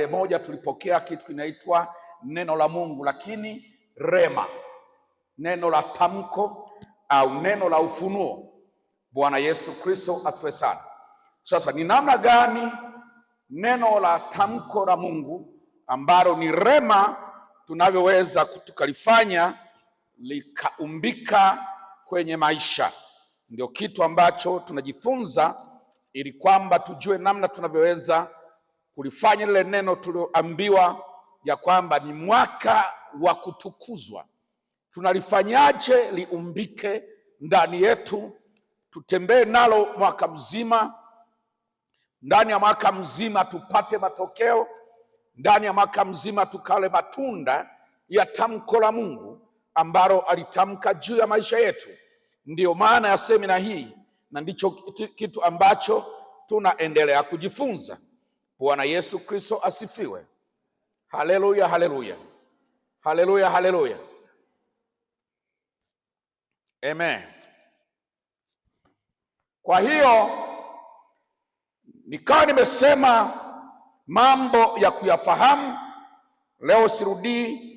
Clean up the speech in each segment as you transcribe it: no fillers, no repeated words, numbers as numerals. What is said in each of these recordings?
Moja tulipokea kitu kinaitwa neno la Mungu, lakini rema, neno la tamko au neno la ufunuo. Bwana Yesu Kristo asifiwe sana. Sasa ni namna gani neno la tamko la Mungu ambalo ni rema tunavyoweza tukalifanya likaumbika kwenye maisha? Ndio kitu ambacho tunajifunza ili kwamba tujue namna tunavyoweza kulifanya lile neno tulioambiwa ya kwamba ni mwaka wa kutukuzwa. Tunalifanyaje liumbike ndani yetu, tutembee nalo mwaka mzima, ndani ya mwaka mzima tupate matokeo, ndani ya mwaka mzima tukale matunda ya tamko la Mungu ambalo alitamka juu ya maisha yetu. Ndiyo maana ya semina hii na ndicho kitu ambacho tunaendelea kujifunza. Bwana Yesu Kristo asifiwe. Haleluya, haleluya. Haleluya, haleluya. Amen. Kwa hiyo nikawa nimesema mambo ya kuyafahamu. Leo sirudii,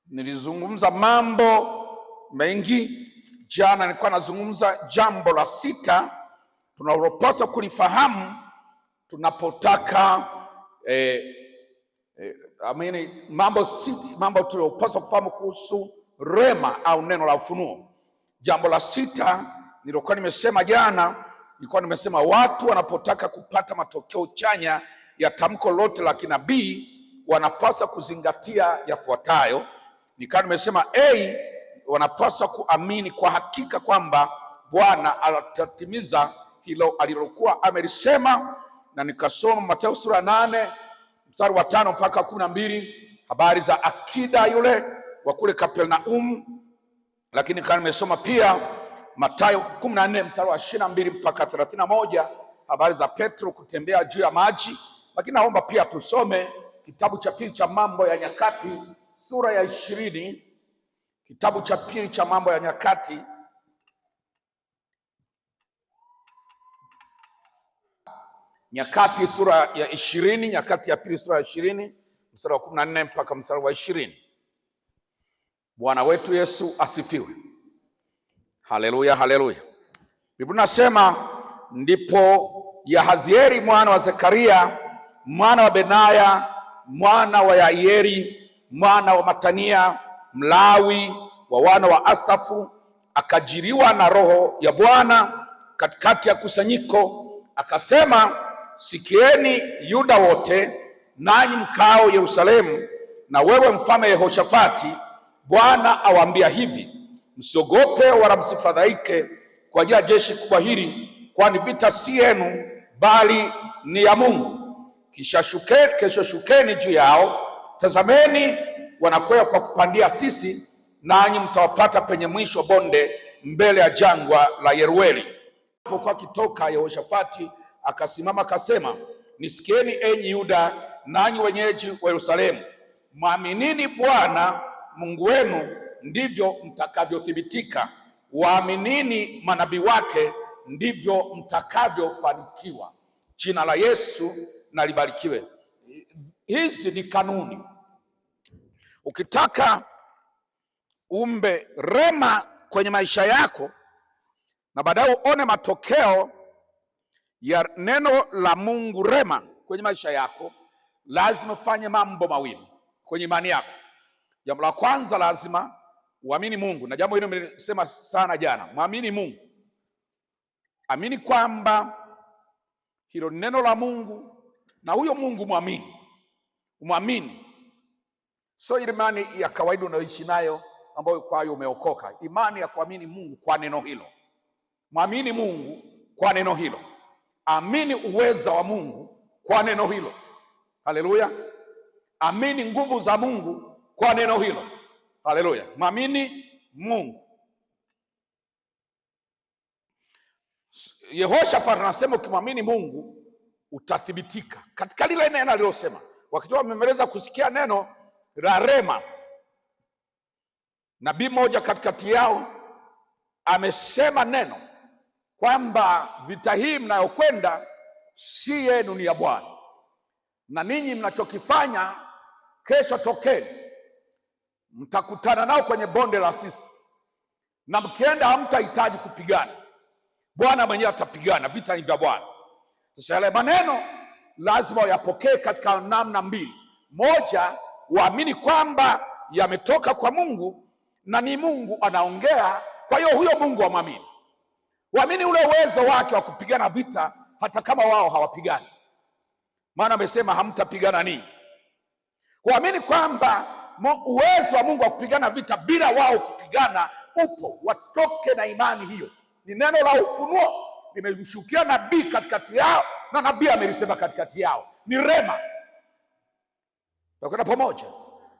nilizungumza mambo mengi. Jana nilikuwa nazungumza jambo la 6 tunalopaswa kulifahamu tunapotaka mambo tunayopaswa kufahamu kuhusu rema au neno la ufunuo. Jambo la 6 nilikuwa nimesema jana, nilikuwa nimesema watu wanapotaka kupata matokeo chanya ya tamko lote la kinabii wanapaswa kuzingatia yafuatayo. Nikawa nimesema wanapaswa kuamini kwa hakika kwamba Bwana atatimiza hilo alilokuwa amelisema, na nikasoma Mathayo sura 8 mstari wa 5 mpaka 12, habari za akida yule wa kule Kapernaum. Lakini kama nimesoma pia Mathayo 14 mstari wa 22 mpaka 31, habari za Petro kutembea juu ya maji. Lakini naomba pia tusome kitabu cha pili cha Mambo ya Nyakati sura ya 20, kitabu cha pili cha Mambo ya Nyakati sura ya 20, Nyakati ya pili sura ya 20 mstari wa 14 mpaka mstari wa 20. Bwana wetu Yesu asifiwe. Haleluya, haleluya. Biblia inasema, ndipo Yahazieli mwana wa Zekaria mwana wa Benaya mwana wa Yaieli mwana wa Matania Mlawi wa wana wa Asafu akajiriwa na Roho ya Bwana katikati ya kusanyiko, akasema, sikieni Yuda wote, nanyi mkao Yerusalemu, na wewe mfalme Yehoshafati, Bwana awaambia hivi, msiogope wala msifadhaike kwa ajili ya jeshi kubwa hili, kwani vita si yenu bali ni ya Mungu. Kesho shukeni juu yao, tazameni wanakwea kwa kupandia sisi, nanyi mtawapata penye mwisho bonde mbele ya jangwa la Yerueli. Alipokuwa akitoka, Yehoshafati akasimama akasema, nisikieni enyi Yuda, nanyi wenyeji wa Yerusalemu, mwaminini Bwana Mungu wenu, ndivyo mtakavyothibitika. Waaminini manabii wake, ndivyo mtakavyofanikiwa. Jina la Yesu na libarikiwe. Hizi ni kanuni. Ukitaka umbe rema kwenye maisha yako na baadaye uone matokeo ya neno la Mungu rema kwenye maisha yako, lazima ufanye mambo mawili kwenye imani yako. Jambo la kwanza, lazima uamini Mungu, na jambo hilo nimesema sana jana. Muamini Mungu, amini kwamba hilo neno la Mungu, na huyo Mungu umwamini. So imani ya kawaida unayoishi nayo ambayo kwayo umeokoka, imani ya kuamini Mungu kwa neno hilo. Muamini Mungu kwa neno hilo, amini uweza wa Mungu kwa neno hilo. Haleluya. Amini nguvu za Mungu kwa neno hilo. Haleluya. Muamini Mungu. Yehoshafati anasema ukimwamini Mungu utathibitika katika lile neno alilosema. Wakati wamemeleza kusikia neno la rema, nabii mmoja katikati yao amesema neno kwamba vita hii mnayokwenda si yenu, ni ya Bwana. na ninyi mnachokifanya kesho tokeni, mtakutana nao kwenye bonde la Sisi, na mkienda hamtahitaji kupigana, Bwana mwenyewe atapigana, vita ni vya Bwana. Sasa yale maneno lazima uyapokee katika namna mbili. Moja, uamini kwamba yametoka kwa Mungu na ni Mungu anaongea, kwa hiyo huyo Mungu amwamini. Uamini ule uwezo wake wa kupigana vita hata kama wao hawapigani, maana amesema hamtapigana ninyi. Uamini kwamba uwezo wa Mungu wa kupigana vita bila wao kupigana upo, watoke na imani hiyo. Ni neno la ufunuo, limemshukia nabii katikati yao, na nabii amelisema katikati yao. Ni rema, takwenda pamoja.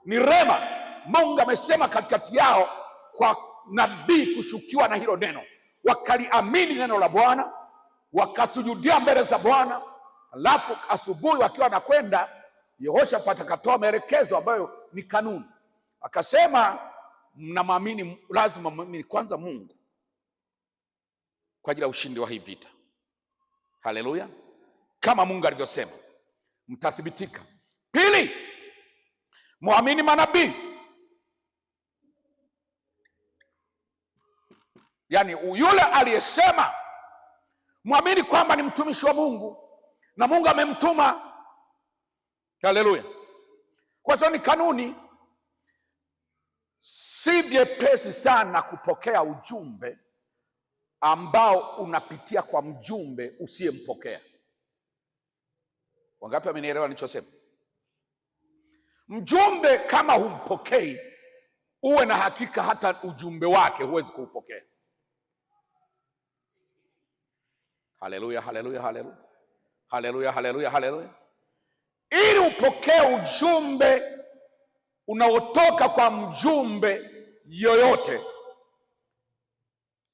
Ni rema, Mungu amesema katikati yao kwa nabii kushukiwa na hilo neno, wakaliamini neno la Bwana, wakasujudia mbele za Bwana. Alafu asubuhi wakiwa nakwenda, Yehoshafati akatoa maelekezo ambayo ni kanuni, akasema mnamwamini, lazima mwamini kwanza Mungu kwa ajili ya ushindi wa hii vita. Haleluya! Kama Mungu alivyosema, mtathibitika. Pili, muamini manabii, yaani yule aliyesema, muamini kwamba ni mtumishi wa Mungu na Mungu amemtuma. Haleluya! Kwa sababu ni kanuni. Si vyepesi sana kupokea ujumbe ambao unapitia kwa mjumbe usiyempokea. Wangapi wamenielewa nilichosema? Mjumbe kama humpokei, uwe na hakika hata ujumbe wake huwezi kuupokea. Haleluya, haleluya, haleluya, haleluya, haleluya, haleluya. Ili upokee ujumbe unaotoka kwa mjumbe yoyote,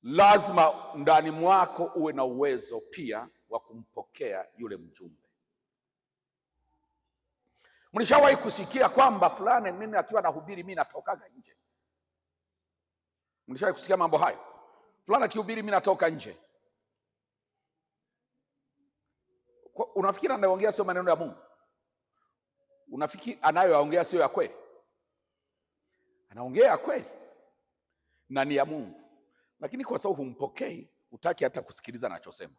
lazima ndani mwako uwe na uwezo pia wa kumpokea yule mjumbe. Mlishawahi kusikia kwamba fulani, mimi akiwa nahubiri mimi natokaga nje? Mlishawahi kusikia mambo hayo? Fulani akihubiri mimi natoka nje. Unafikiri anayoongea sio maneno ya Mungu? Unafikiri anayoongea sio ya kweli? Anaongea kweli na ni ya Mungu, lakini kwa sababu humpokei, hutaki hata kusikiliza anachosema,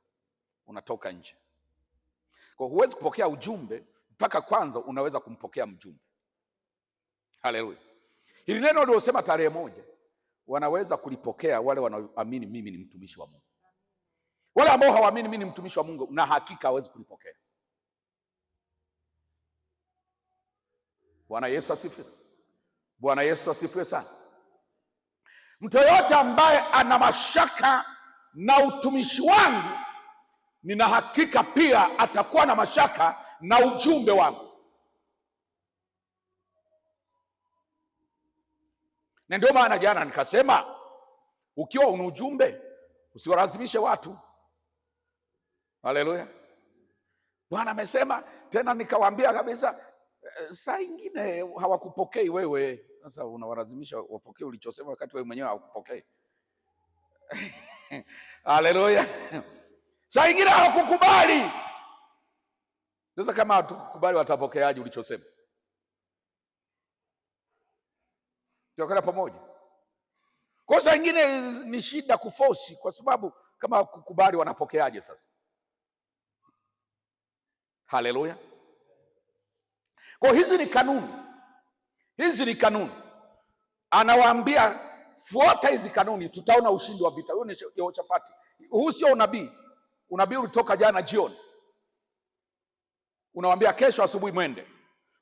unatoka nje. Kwa hiyo huwezi kupokea ujumbe mpaka kwanza unaweza kumpokea mjumbe. Haleluya! Hili neno niliosema tarehe 1 wanaweza kulipokea wale wanaoamini mimi ni mtumishi wa Mungu. Wale ambao hawaamini mimi ni mtumishi wa Mungu, na hakika hawezi kulipokea. Bwana Yesu asifiwe. Bwana Yesu asifiwe sana. Mtu yoyote ambaye ana mashaka na utumishi wangu, nina hakika pia atakuwa na mashaka na ujumbe wangu. Na ndio maana jana nikasema, ukiwa una ujumbe usiwalazimishe watu. Haleluya! Bwana amesema tena, nikawaambia kabisa, saa ingine hawakupokei wewe, sasa unawalazimisha wapokee ulichosema wakati wewe mwenyewe hawakupokei. Haleluya! Saa ingine hawakukubali. Sasa kama hatukubali, watapokeaje ulichosema? Tunakwenda pamoja. Kwa saa ingine ni shida kuforce, kwa sababu kama hawakukubali wanapokeaje sasa? Haleluya! Kwa hizi ni kanuni, hizi ni kanuni. Anawaambia fuata hizi kanuni, tutaona ushindi wa vita. Huyo ni Yehoshafati. Huu sio unabii. Unabii ulitoka jana jioni, unawaambia kesho asubuhi mwende.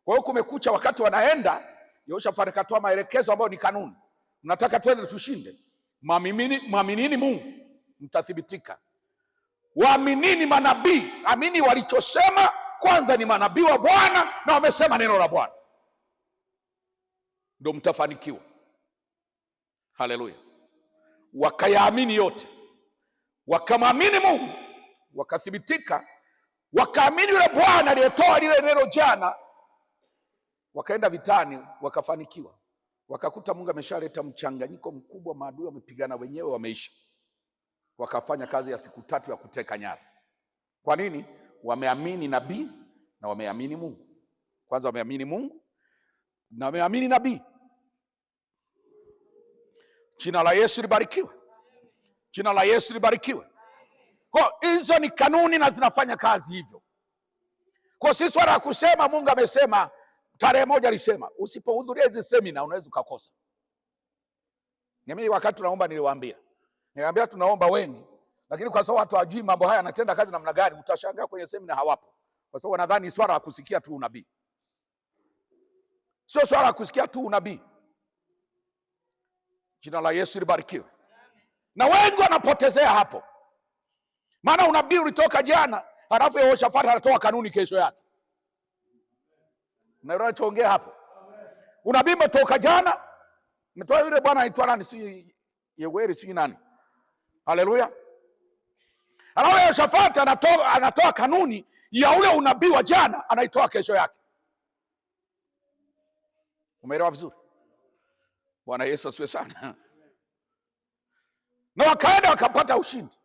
Kwa hiyo kumekucha, wakati wanaenda, Yehoshafati akatoa maelekezo ambayo ni kanuni. Mnataka twende tushinde, mwaminini Mungu mtathibitika. Waaminini manabii, amini walichosema. Kwanza ni manabii wa Bwana na wamesema neno la Bwana, ndio mtafanikiwa. Haleluya! Wakayaamini yote, wakamwamini Mungu, wakathibitika, wakaamini yule Bwana aliyetoa lile neno jana, wakaenda vitani, wakafanikiwa. Wakakuta Mungu ameshaleta mchanganyiko mkubwa, maadui wamepigana wenyewe, wameisha. Wakafanya kazi ya siku 3 ya kuteka nyara. Kwa nini? Wameamini nabii na wameamini Mungu. Kwanza wameamini Mungu na wameamini nabii. Jina la Yesu libarikiwe. Jina la Yesu libarikiwe. Kwa hizo ni kanuni na zinafanya kazi hivyo. Kwa sisi swala ya kusema Mungu amesema, tarehe moja alisema, usipohudhuria hizi semina unaweza ukakosa. Mimi wakati tunaomba niliwaambia tunaomba wengi, lakini kwa sababu watu hawajui mambo haya yanatenda kazi namna gani, utashangaa kwenye semina hawapo. Kwa sababu wanadhani swala la kusikia tu unabii. Sio swala la kusikia tu unabii. Jina la Yesu libarikiwe. Na wengi wanapotezea hapo. Maana unabii ulitoka jana, halafu Yehoshafati anatoa kanuni kesho yake. Naelewa tuongea hapo. Unabii umetoka jana, umetoa yule bwana anaitwa nani, si Yeweri si nani. Haleluya. Halafu Yehoshafati anatoa kanuni ya ule unabii wa jana, anaitoa kesho yake. Umeelewa vizuri? Bwana Yesu asifiwe sana. Na wakaenda wakapata ushindi.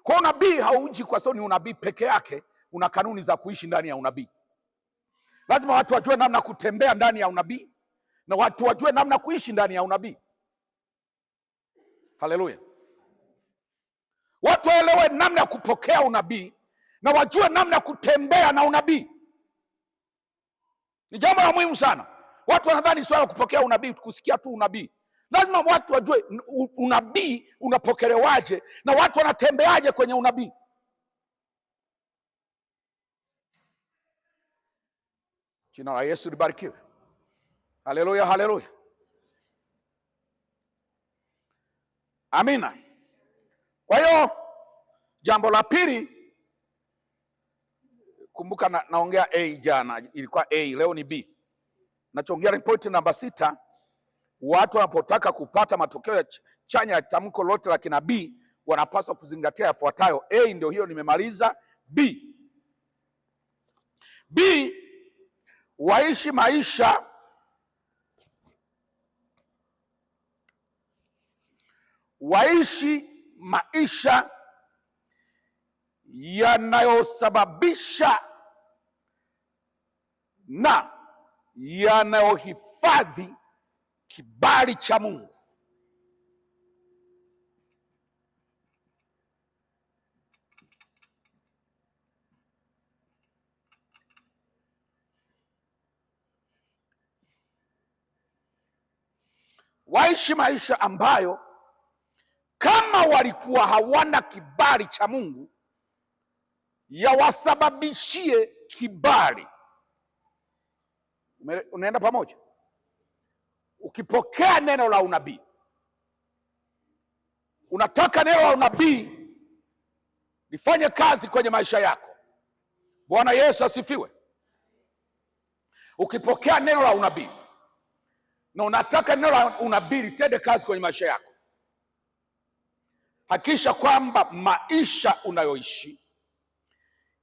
Kwa unabii hauji kwa sababu ni unabii peke yake, una kanuni za kuishi ndani ya unabii. Lazima watu wajue namna kutembea ndani ya unabii na watu wajue namna kuishi ndani ya unabii. Haleluya. Watu waelewe namna ya kupokea unabii na wajue namna kutembea na unabii. Ni jambo la muhimu sana. Watu wanadhani swala kupokea unabii kusikia tu unabii. Lazima watu wajue unabii unapokelewaje na watu wanatembeaje kwenye unabii. Jina la Yesu libarikiwe. Haleluya, haleluya. Amina. Kwa hiyo jambo la pili, kumbuka naongea A jana, ilikuwa A, leo ni B. Nachoongea ripoti namba 6, watu wanapotaka kupata matokeo chanya ya tamko lote la kinabii wanapaswa kuzingatia yafuatayo. A ndio hiyo nimemaliza. B, waishi maisha yanayosababisha na yanayohifadhi kibali cha Mungu. Waishi maisha ambayo kama walikuwa hawana kibali cha Mungu yawasababishie kibali. Unaenda pamoja? Ukipokea neno la unabii, unataka neno la unabii lifanye kazi kwenye maisha yako. Bwana Yesu asifiwe. Ukipokea neno la unabii na unataka neno la unabii litende kazi kwenye maisha yako, hakikisha kwamba maisha unayoishi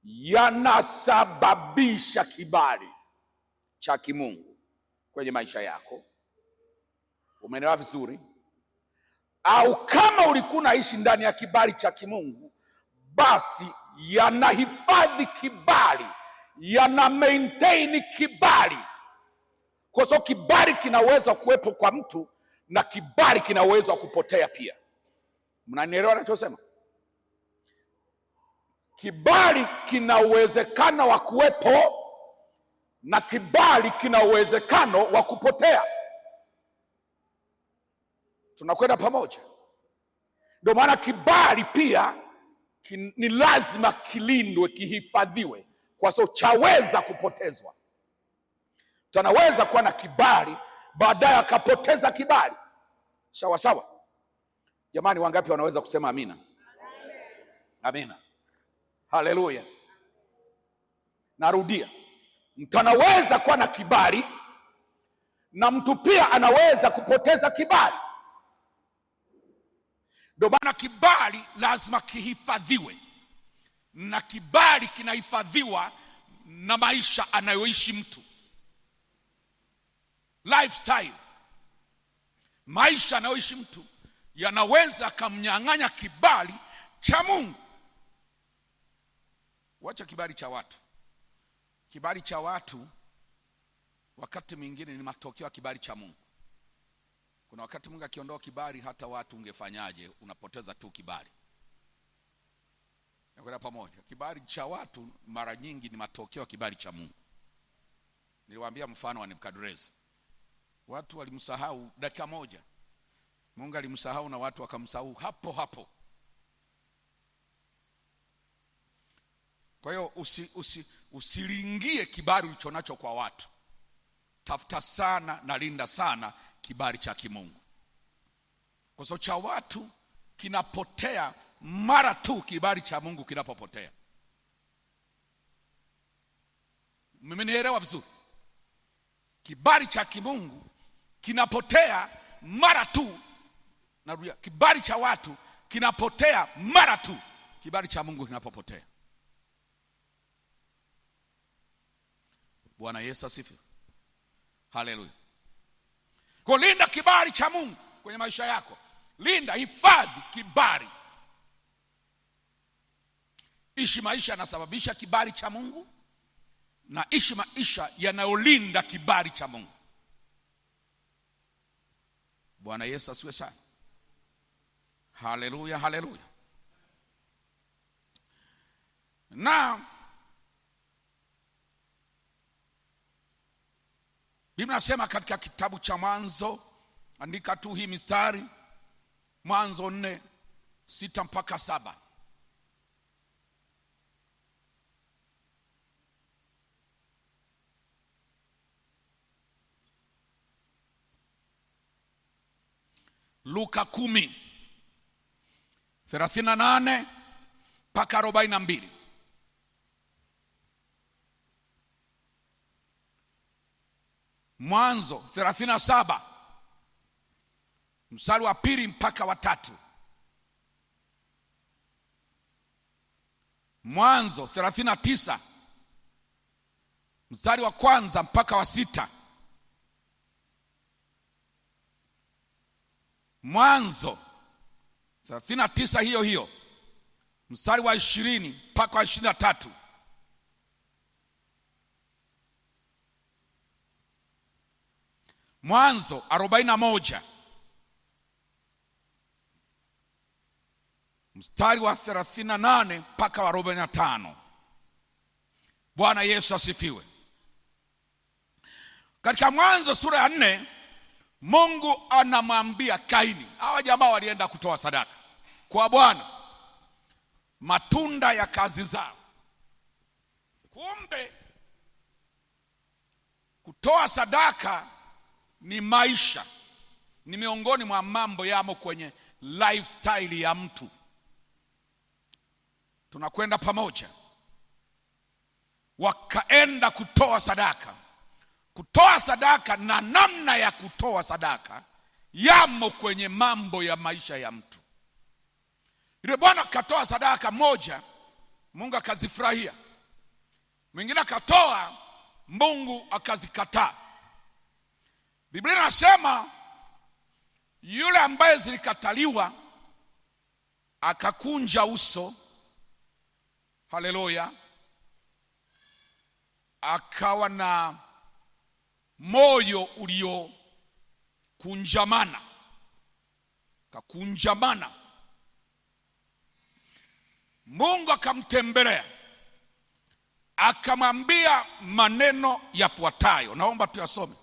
yanasababisha kibali cha kimungu kwenye maisha yako. Umeelewa vizuri? Au kama ulikuwa unaishi ndani ya kibali cha kimungu, basi yanahifadhi kibali, yana maintain kibali. Kwa sababu kibali kinaweza kuwepo kwa mtu na kibali kinaweza kupotea pia. Mnanielewa ninachosema? Kibali kina uwezekano wa kuwepo na kibali kina uwezekano wa kupotea. Tunakwenda pamoja? Ndio maana kibali pia ni lazima kilindwe, kihifadhiwe, kwa sababu chaweza kupotezwa. Tunaweza kuwa na kibali baadaye akapoteza kibali. Sawa sawa? Jamani, wangapi wanaweza kusema amina? Amina. Haleluya. Narudia, mtu anaweza kuwa na kibali na mtu pia anaweza kupoteza kibali. Ndio maana kibali lazima kihifadhiwe, na kibali kinahifadhiwa na maisha anayoishi mtu. Lifestyle, maisha anayoishi mtu yanaweza kumnyang'anya kibali cha Mungu. Wacha kibali cha watu. Kibali cha watu wakati mwingine ni matokeo ya kibali cha Mungu. Kuna wakati Mungu akiondoa kibali, hata watu ungefanyaje, unapoteza tu kibali. Nakwenda pamoja. Kibali cha watu mara nyingi ni matokeo ya kibali cha Mungu. Niliwaambia mfano wa Nebukadreza. Watu walimsahau dakika moja. Mungu alimsahau na watu wakamsahau hapo hapo. Kwa hiyo usilingie kibali ulichonacho kwa watu. Tafuta sana na linda sana kibali cha kimungu. Kwa sababu cha watu kinapotea mara tu kibali cha Mungu kinapopotea. Mmenielewa vizuri? Kibali cha kimungu kinapotea mara tu, narudia, kibali cha watu kinapotea mara tu kibali cha Mungu kinapopotea. Bwana Yesu asifiwe. Haleluya. Kwa linda kibali cha Mungu kwenye maisha yako. Linda, hifadhi kibali. Ishi maisha yanasababisha kibali cha Mungu, na ishi maisha yanayolinda kibali cha Mungu. Bwana Yesu asifiwe sana. Haleluya, haleluya. Na Biblia inasema katika kitabu cha Mwanzo, andika tu hii mistari, Mwanzo 4:6 mpaka 7. Luka 10:38 mpaka 42. Mwanzo 37 mstari wa 2 mpaka wa 3. Mwanzo 39 mstari wa 1 mpaka wa 6. Mwanzo 39 hiyo hiyo mstari wa 20 mpaka wa 23. Mwanzo 41 mstari wa 38 mpaka wa 45. Bwana Yesu asifiwe. Katika Mwanzo sura ya 4, Mungu anamwambia Kaini, hawa jamaa walienda kutoa sadaka kwa Bwana, matunda ya kazi zao. Kumbe kutoa sadaka ni maisha, ni miongoni mwa mambo yamo kwenye lifestyle ya mtu. Tunakwenda pamoja. Wakaenda kutoa sadaka. Kutoa sadaka na namna ya kutoa sadaka yamo kwenye mambo ya maisha ya mtu. Yule bwana akatoa sadaka moja, Mungu akazifurahia. Mwingine akatoa, Mungu akazikataa. Biblia inasema yule ambaye zilikataliwa akakunja uso, haleluya, akawa na moyo uliokunjamana, kakunjamana. Mungu akamtembelea, akamwambia maneno yafuatayo, naomba tuyasome.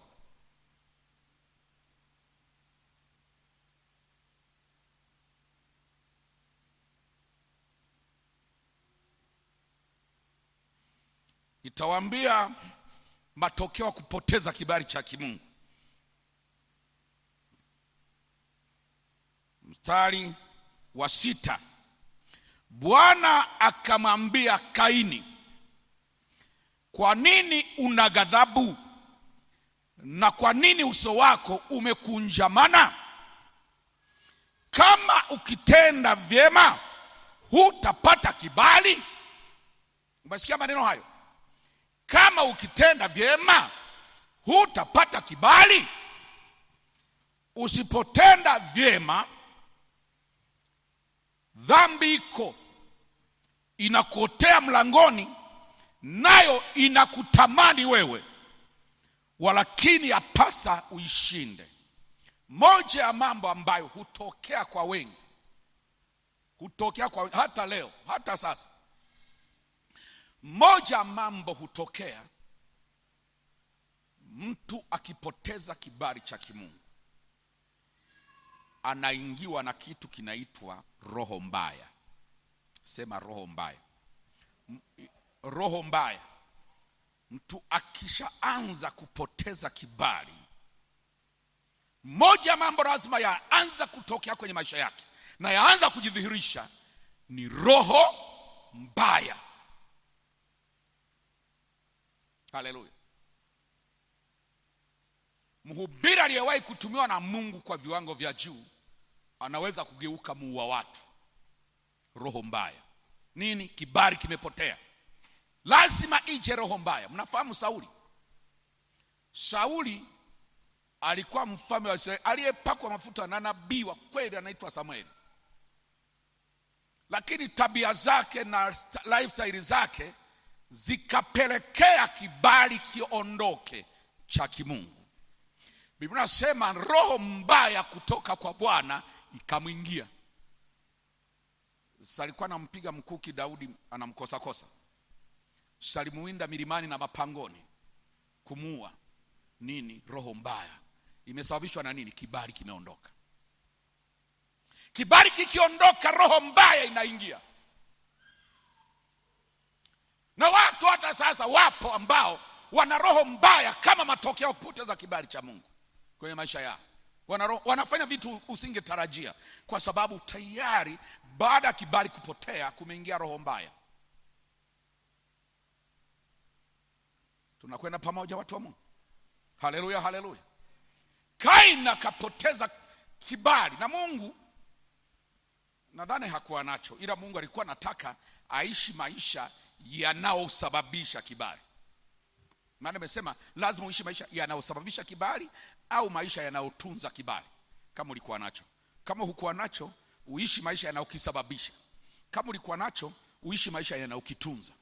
Itawaambia matokeo ya kupoteza kibali cha kimungu. Mstari wa 6. Bwana akamwambia Kaini, kwa nini una ghadhabu na kwa nini uso wako umekunjamana? Kama ukitenda vyema hutapata kibali. Umesikia maneno hayo? Kama ukitenda vyema hutapata kibali. Usipotenda vyema, dhambi iko inakuotea mlangoni, nayo inakutamani wewe, walakini yapasa uishinde. Moja ya mambo ambayo hutokea kwa wengi, hata leo, hata sasa, moja ya mambo hutokea mtu akipoteza kibali cha kimungu, anaingiwa na kitu kinaitwa roho mbaya. Sema roho mbaya. Roho mbaya. Mtu akishaanza kupoteza kibali, moja mambo lazima yaanza kutokea kwenye maisha yake na yaanza kujidhihirisha ni roho mbaya. Haleluya. Mhubiri aliyewahi kutumiwa na Mungu kwa viwango vya juu anaweza kugeuka muua watu. Roho mbaya. Nini? Kibali kimepotea. Lazima ije roho mbaya. Mnafahamu Sauli alikuwa mfalme wa Israeli aliyepakwa mafuta na nabii wa kweli anaitwa Samueli. Lakini tabia zake na lifestyle zake zikapelekea kibali kiondoke cha kimungu. Biblia inasema roho mbaya kutoka kwa Bwana ikamwingia. Sasa alikuwa anampiga mkuki Daudi, anamkosa. Salimuinda milimani na mapangoni kumuua. Nini? Roho mbaya. Imesababishwa na nini? Kibali kimeondoka. Kibali kikiondoka, roho mbaya inaingia. Na watu hata sasa wapo ambao wana roho mbaya kama matokeo ya kupoteza kibali cha Mungu kwenye maisha yao. Wanafanya vitu usingetarajia kwa sababu tayari baada ya kibali kupotea kumeingia roho mbaya. Tunakwenda pamoja watu wa Mungu? Haleluya, haleluya. Kaini akapoteza kibali na Mungu nadhani hakuwa nacho, ila Mungu alikuwa anataka aishi maisha yanayosababisha kibali. Maana nimesema lazima uishi maisha yanayosababisha kibali au maisha yanayotunza kibali. Kama ulikuwa nacho, kama hukuwa nacho, uishi maisha yanayokisababisha. Kama ulikuwa nacho, uishi maisha yanayokitunza.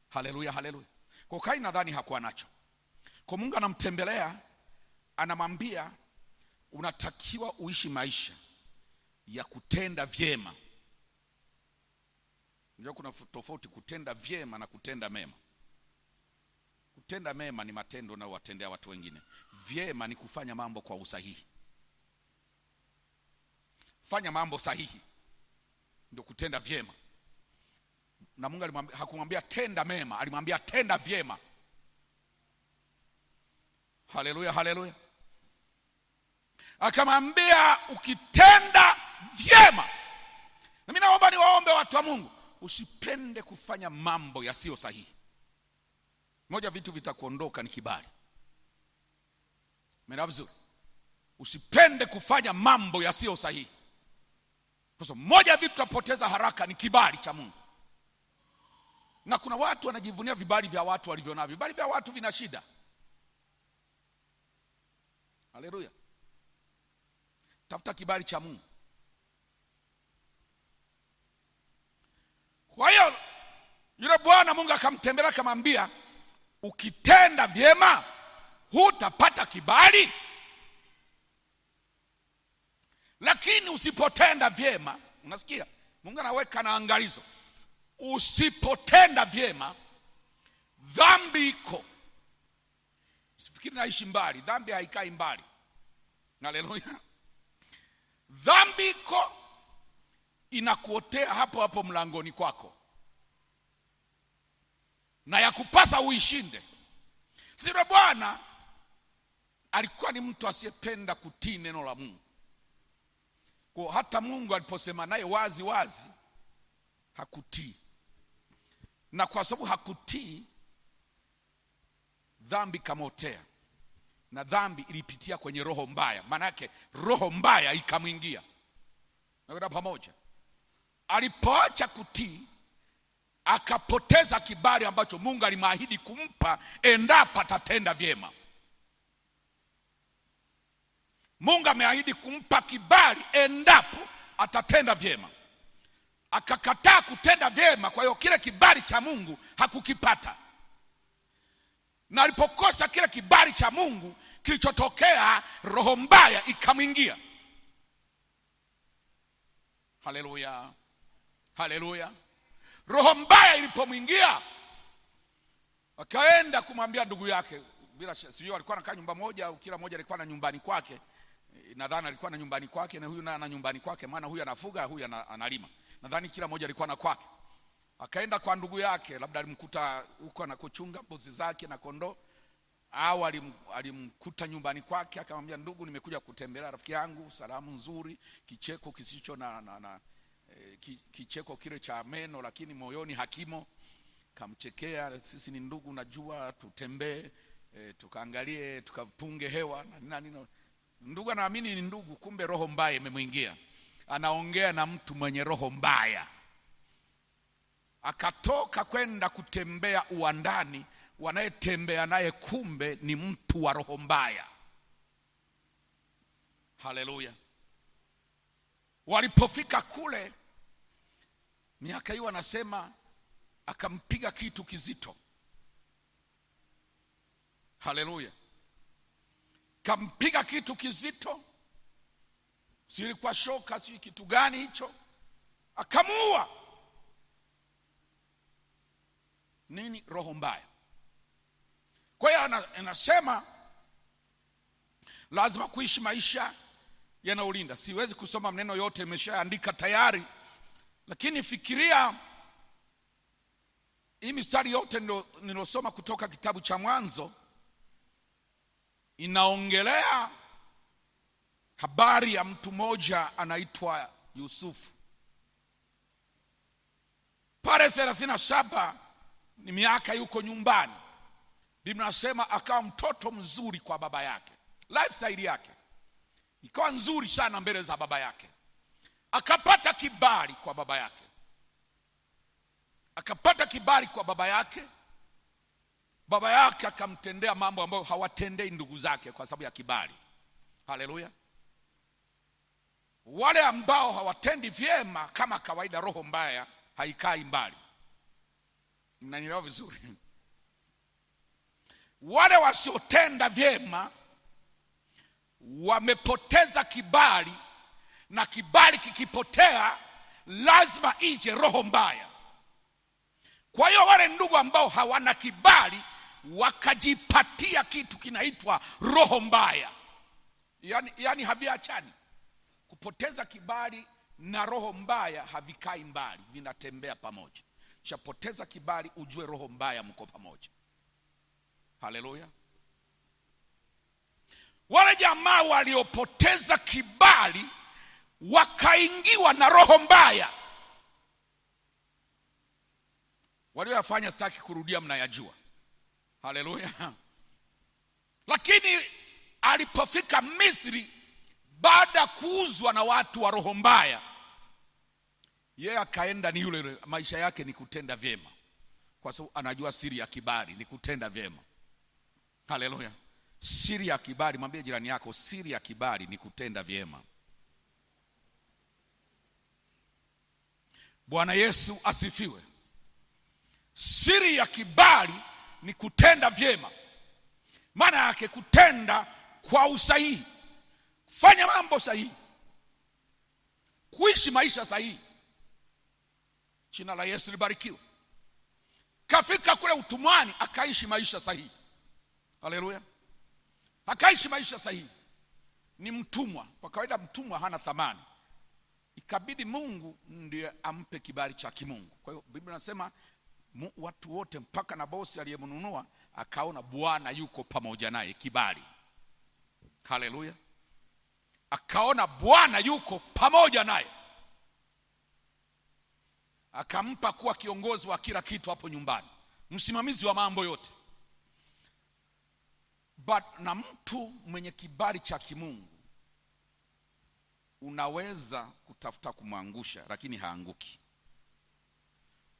Haleluya, haleluya. Kwa Kaini nadhani hakuwa nacho. Kwa Mungu anamtembelea, anamwambia unatakiwa uishi maisha ya kutenda vyema. Ndio kuna tofauti kutenda vyema na kutenda mema. Kutenda mema ni matendo na watendea watu wengine. Vyema ni kufanya mambo kwa usahihi. Fanya mambo sahihi ndio kutenda vyema. Na Mungu hakumwambia tenda mema, alimwambia tenda vyema. Haleluya, haleluya. Akamwambia ukitenda vyema. Na mimi naomba niwaombe watu wa Mungu, usipende kufanya mambo yasiyo sahihi. Moja vitu vitakuondoka ni kibali. Umeelewa vizuri? Usipende kufanya mambo yasiyo sahihi. Kwa sababu moja vitu tutapoteza haraka ni kibali cha Mungu. Na kuna watu wanajivunia vibali vya watu walivyonavyo. Vibali vya watu vina shida. Haleluya. Tafuta kibali cha Mungu. Kwa hiyo yule bwana Mungu akamtembelea akamwambia ukitenda vyema hutapata kibali. Lakini usipotenda vyema, unasikia? Mungu anaweka na angalizo. Usipotenda vyema, dhambi iko. Usifikiri naishi mbali, dhambi haikai mbali. Haleluya. Dhambi iko, inakuotea hapo hapo mlangoni kwako. Na yakupasa uishinde. Sio Bwana alikuwa ni mtu asiyependa kutii neno la Mungu. Kwa hata Mungu aliposema naye wazi wazi hakutii. Na kwa sababu hakutii, dhambi kamotea. Na dhambi ilipitia kwenye roho mbaya. Maana yake roho mbaya ikamwingia. Na pamoja. Alipoacha kutii, akapoteza kibali ambacho Mungu alimahidi kumpa endapo atatenda vyema. Mungu ameahidi kumpa kibali endapo atatenda vyema. akakataa kutenda vyema, kwa hiyo kile kibali cha Mungu hakukipata. Na alipokosa kile kibali cha Mungu, kilichotokea, roho mbaya ikamwingia. Haleluya, haleluya. Roho mbaya ilipomwingia, akaenda kumwambia ndugu yake. Bila sio, alikuwa anakaa nyumba moja, au kila mmoja alikuwa na nyumbani kwake. Nadhani alikuwa na nyumbani kwake na huyu na nyumbani kwake, maana huyu anafuga, huyu analima. Nadhani kila mmoja alikuwa na kwake. Akaenda kwa ndugu yake, labda alimkuta huko anakochunga mbuzi zake na kondoo, au alimkuta nyumbani kwake. Akamwambia, ndugu, nimekuja kutembelea rafiki yangu, salamu nzuri, kicheko kisicho kicheko kile cha meno lakini moyoni hakimo. Kamchekea, sisi ni ndugu, najua tutembee, tukaangalie, tukapunge hewa na nini. Ndugu anaamini ni ndugu, kumbe roho mbaya imemwingia. Anaongea na mtu mwenye roho mbaya. Akatoka kwenda kutembea uwandani, wanayetembea naye kumbe ni mtu wa roho mbaya. Haleluya. Walipofika kule, miaka hiyo anasema akampiga kitu kizito. Haleluya. Kampiga kitu kizito, si ilikuwa shoka, si kitu gani hicho, akamuua. Nini? Roho mbaya. Kwa hiyo anasema lazima kuishi maisha yanayolinda. Siwezi kusoma maneno yote, nimeshaandika tayari, lakini fikiria hii mistari yote nilosoma kutoka kitabu cha Mwanzo inaongelea habari ya mtu mmoja anaitwa Yusufu. Pale 37 ni miaka yuko nyumbani. Biblia inasema akawa mtoto mzuri kwa baba yake. Lifestyle yake ikawa nzuri sana mbele za baba yake. Akapata kibali kwa baba yake. Akapata kibali kwa baba yake. Baba yake akamtendea mambo ambayo hawatendei ndugu zake kwa sababu ya kibali. Haleluya. Wale ambao hawatendi vyema kama kawaida, roho mbaya haikai mbali. Mnanielewa vizuri? Wale wasiotenda vyema wamepoteza kibali, na kibali kikipotea lazima ije roho mbaya. Kwa hiyo wale ndugu ambao hawana kibali wakajipatia kitu kinaitwa roho mbaya. Yani haviachani. Kupoteza kibali na roho mbaya havikai mbali, vinatembea pamoja. Chapoteza kibali, ujue roho mbaya mko pamoja. Haleluya. Wale jamaa waliopoteza kibali wakaingiwa na roho mbaya. Walioyafanya sitaki kurudia, mnayajua. Haleluya. Lakini alipofika Misri, baada ya kuuzwa na watu wa roho mbaya, yeye akaenda ni yule, maisha yake ni kutenda vyema, kwa sababu anajua siri ya kibali ni kutenda vyema. Haleluya. Siri ya kibali, mwambie jirani yako, siri ya kibali ni kutenda vyema. Bwana Yesu asifiwe. Siri ya kibali ni kutenda vyema. Maana yake kutenda kwa usahihi, kufanya mambo sahihi, kuishi maisha sahihi. Jina la Yesu libarikiwe. Kafika kule utumwani akaishi maisha sahihi. Haleluya. Akaishi maisha sahihi. Ni mtumwa. Kwa kawaida mtumwa hana thamani. Ikabidi Mungu ndiye ampe kibali cha kimungu. Kwa hiyo Biblia inasema watu wote mpaka na bosi aliyemnunua akaona Bwana yuko pamoja naye, kibali. Haleluya. Akaona Bwana yuko pamoja naye, akampa kuwa kiongozi wa kila kitu hapo nyumbani, msimamizi wa mambo yote. Na mtu mwenye kibali cha kimungu unaweza kutafuta kumwangusha, lakini haanguki.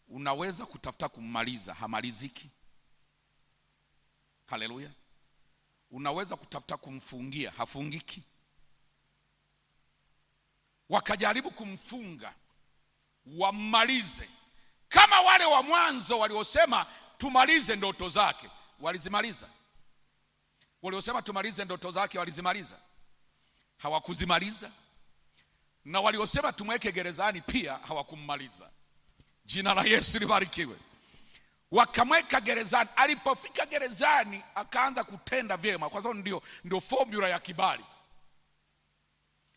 Unaweza kutafuta kummaliza, hamaliziki. Haleluya. Unaweza kutafuta kumfungia, hafungiki. Wakajaribu kumfunga, wammalize, kama wale wa mwanzo waliosema tumalize ndoto zake. Walizimaliza? Waliosema tumalize ndoto zake walizimaliza? Hawakuzimaliza. Na waliosema tumweke gerezani pia hawakummaliza. Jina la Yesu libarikiwe. Wakamweka gerezani. Alipofika gerezani akaanza kutenda vyema, kwa sababu ndio formula ya kibali,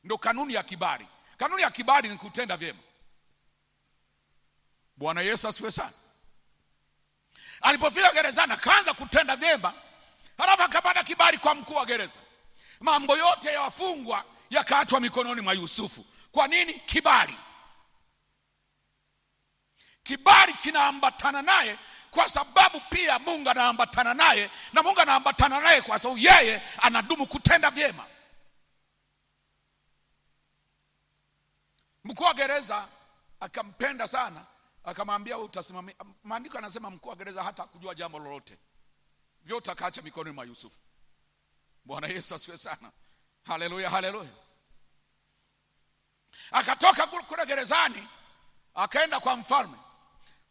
ndio kanuni ya kibali. Kanuni ya kibali ni kutenda vyema. Bwana Yesu asifiwe sana. Alipofika gerezani akaanza kutenda vyema, halafu akapata kibali kwa mkuu wa gereza. Mambo yote ya wafungwa yakaachwa mikononi mwa Yusufu. Kwa nini? Kibali. Kibali kinaambatana naye kwa sababu pia Mungu anaambatana naye, na Mungu anaambatana naye kwa sababu yeye anadumu kutenda vyema. Mkuu wa gereza akampenda sana, akamwambia utasimamia. Maandiko yanasema mkuu wa gereza hata kujua jambo lolote, vyote akaacha mikononi mwa Yusufu. Bwana Yesu asifiwe sana. Haleluya, haleluya. Akatoka kule gerezani akaenda kwa mfalme.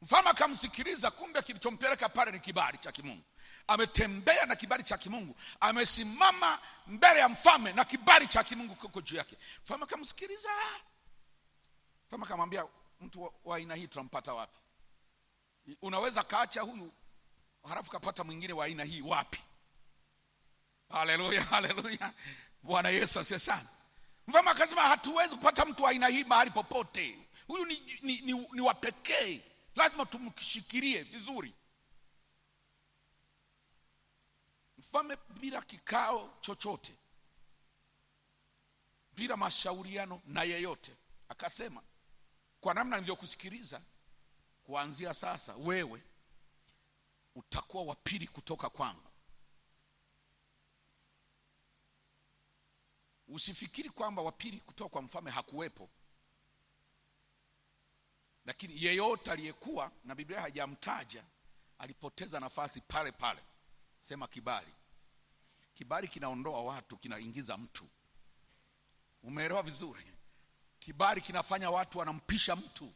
Mfalme akamsikiliza, kumbe kilichompeleka pale ni kibali cha kimungu. Ametembea na kibali cha kimungu, amesimama mbele ya mfalme na kibali cha kimungu kiko juu yake. Mfalme akamsikiliza. Mfalme akamwambia, mtu wa aina hii tunampata wapi? Unaweza kaacha huyu halafu kapata mwingine wa aina hii wapi? Haleluya, haleluya. Bwana Yesu asifiwe sana. Mfalme akasema hatuwezi kupata mtu wa aina hii mahali popote. Huyu ni wa pekee, lazima tumshikilie vizuri. Mfalme bila kikao chochote, bila mashauriano na yeyote, akasema, kwa namna nilivyokusikiliza, kuanzia sasa wewe utakuwa wa pili kutoka kwangu. Usifikiri kwamba wa pili kutoka kwa mfalme hakuwepo, lakini yeyote aliyekuwa, na Biblia haijamtaja, alipoteza nafasi pale pale. Sema kibali. Kibali kinaondoa watu, kinaingiza mtu. Umeelewa vizuri? Kibali kinafanya watu wanampisha mtu.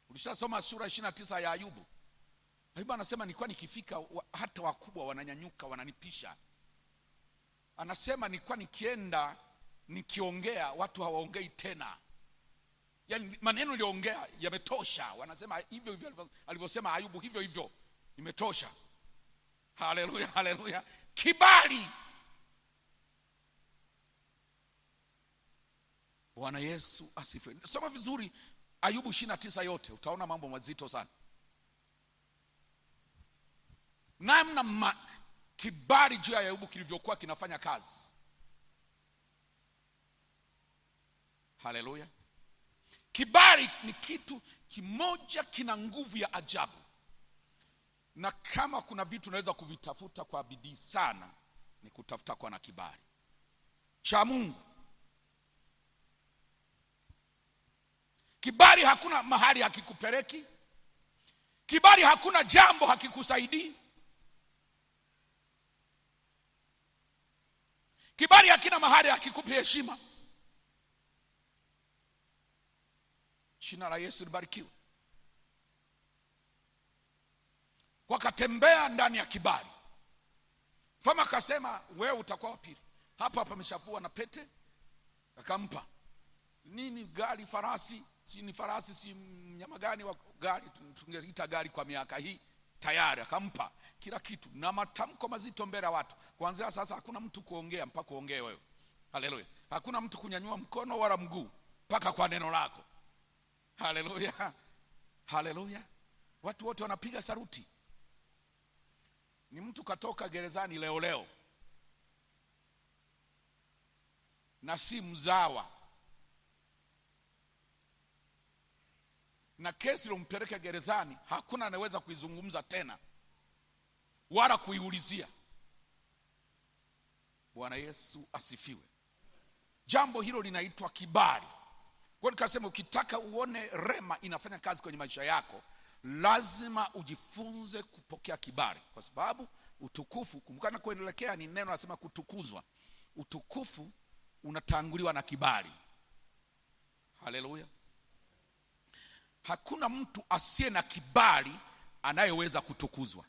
Ulishasoma sura 29 ya Ayubu. Ayubu anasema nilikuwa nikifika hata wakubwa wananyanyuka wananipisha. Anasema nilikuwa nikienda nikiongea watu hawaongei tena. Yaani maneno niliongea yametosha. Wanasema hivyo hivyo alivyosema Ayubu, hivyo hivyo imetosha. Haleluya, haleluya. Kibali. Bwana Yesu asifiwe. Soma vizuri Ayubu 29 yote, utaona mambo mazito sana. Namna kibali juu ya Ayubu kilivyokuwa kinafanya kazi. Haleluya. Kibali ni kitu kimoja, kina nguvu ya ajabu. Na kama kuna vitu unaweza kuvitafuta kwa bidii sana, ni kutafuta kwa na kibali cha Mungu. Kibali hakuna mahali hakikupeleki. Kibali hakuna jambo hakikusaidii. Kibali hakina mahali hakikupi heshima. Jina la Yesu libarikiwe. Wakatembea ndani ya kibali. Mfalme akasema wewe utakuwa wa pili. Hapa ameshafua na pete, akampa nini? Gari, farasi, si ni farasi, si mnyama gani wa gari, tungeita gari kwa miaka hii, tayari akampa kila kitu na matamko mazito mbele ya watu. Kuanzia sasa hakuna mtu kuongea mpaka uongee wewe. Haleluya. Hakuna mtu kunyanyua mkono wala mguu mpaka kwa neno lako. Haleluya, haleluya. Watu wote wanapiga saruti. Ni mtu katoka gerezani leo na si mzawa, na kesi iliyompeleka gerezani hakuna anaweza kuizungumza tena wala kuiulizia. Bwana Yesu asifiwe. Jambo hilo linaitwa kibali. Kwa nikasema ukitaka uone rema inafanya kazi kwenye maisha yako, lazima ujifunze kupokea kibali, kwa sababu utukufu, kumkana kuendelekea ni neno nasema kutukuzwa. Utukufu unatanguliwa na kibali. Haleluya. hakuna mtu asiye na kibali anayeweza kutukuzwa.